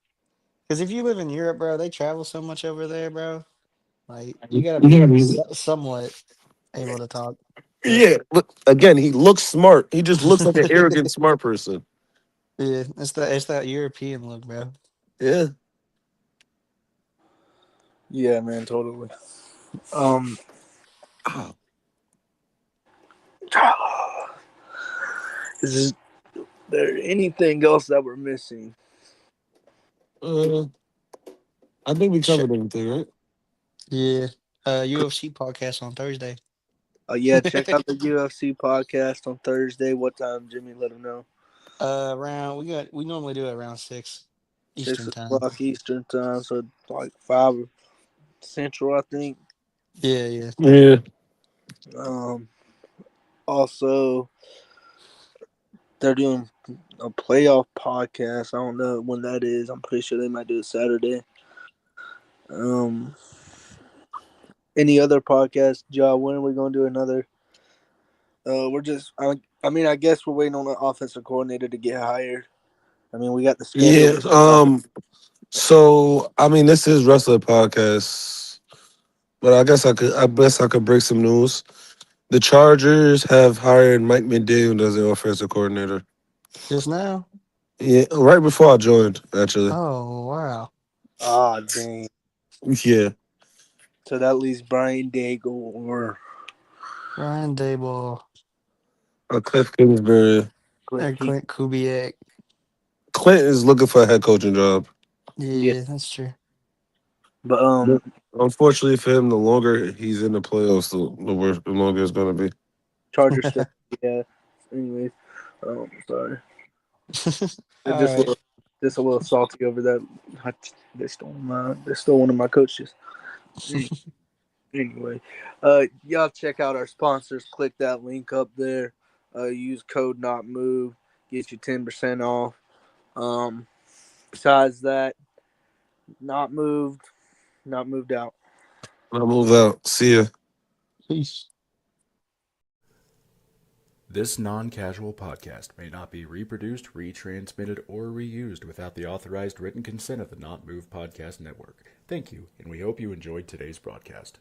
because if you live in Europe, bro, they travel so much over there, bro. Like you gotta be somewhat able to talk. But Yeah, but again, he looks smart. He just looks like an arrogant smart person. yeah, it's that European look, bro. Yeah. Yeah, man, totally. Um, is there anything else that we're missing? Uh, I think we Sh- covered everything, right? yeah, UFC podcast on Thursday. Yeah, check out the UFC podcast on Thursday. What time, Jimmy? Let them know. Around we normally do it around 6 Six Eastern time. o'clock Eastern time, so like 5 Central, I think. Yeah, yeah. Yeah. Um, also, they're doing a playoff podcast. I don't know when that is. I'm pretty sure they might do it Saturday. Um, any other podcast, job? When are we going to do another? We're just. I mean, I guess we're waiting on an offensive coordinator to get hired. I mean, we got the schedule. Yeah. So I mean, this is wrestler podcast, but I guess I could break some news. The Chargers have hired Mike McDaniel as their offensive coordinator. Just now. Yeah, right before I joined, actually. Oh wow, Ah, dang. Yeah, So that leaves Brian Daigle or Ryan Dayball Cliff Kingsbury. Cliff and King. Clint Kubiak. Clint is looking for a head coaching job. Yeah, Yeah, that's true. but But unfortunately for him, the longer he's in the playoffs, the worse, the longer it's gonna be. Chargers still. Yeah. Anyways, sorry. They're All right. just a little salty over that. They stole one of my coaches. Anyway, y'all check out our sponsors. Click that link up there. Use code not move. Get you 10% off. Um, besides that, not moved. Not moved out. I'll move out. See ya. Peace. This non casual podcast may not be reproduced, retransmitted, or reused without the authorized written consent of the Not Move Podcast Network. Thank you, and we hope you enjoyed today's broadcast.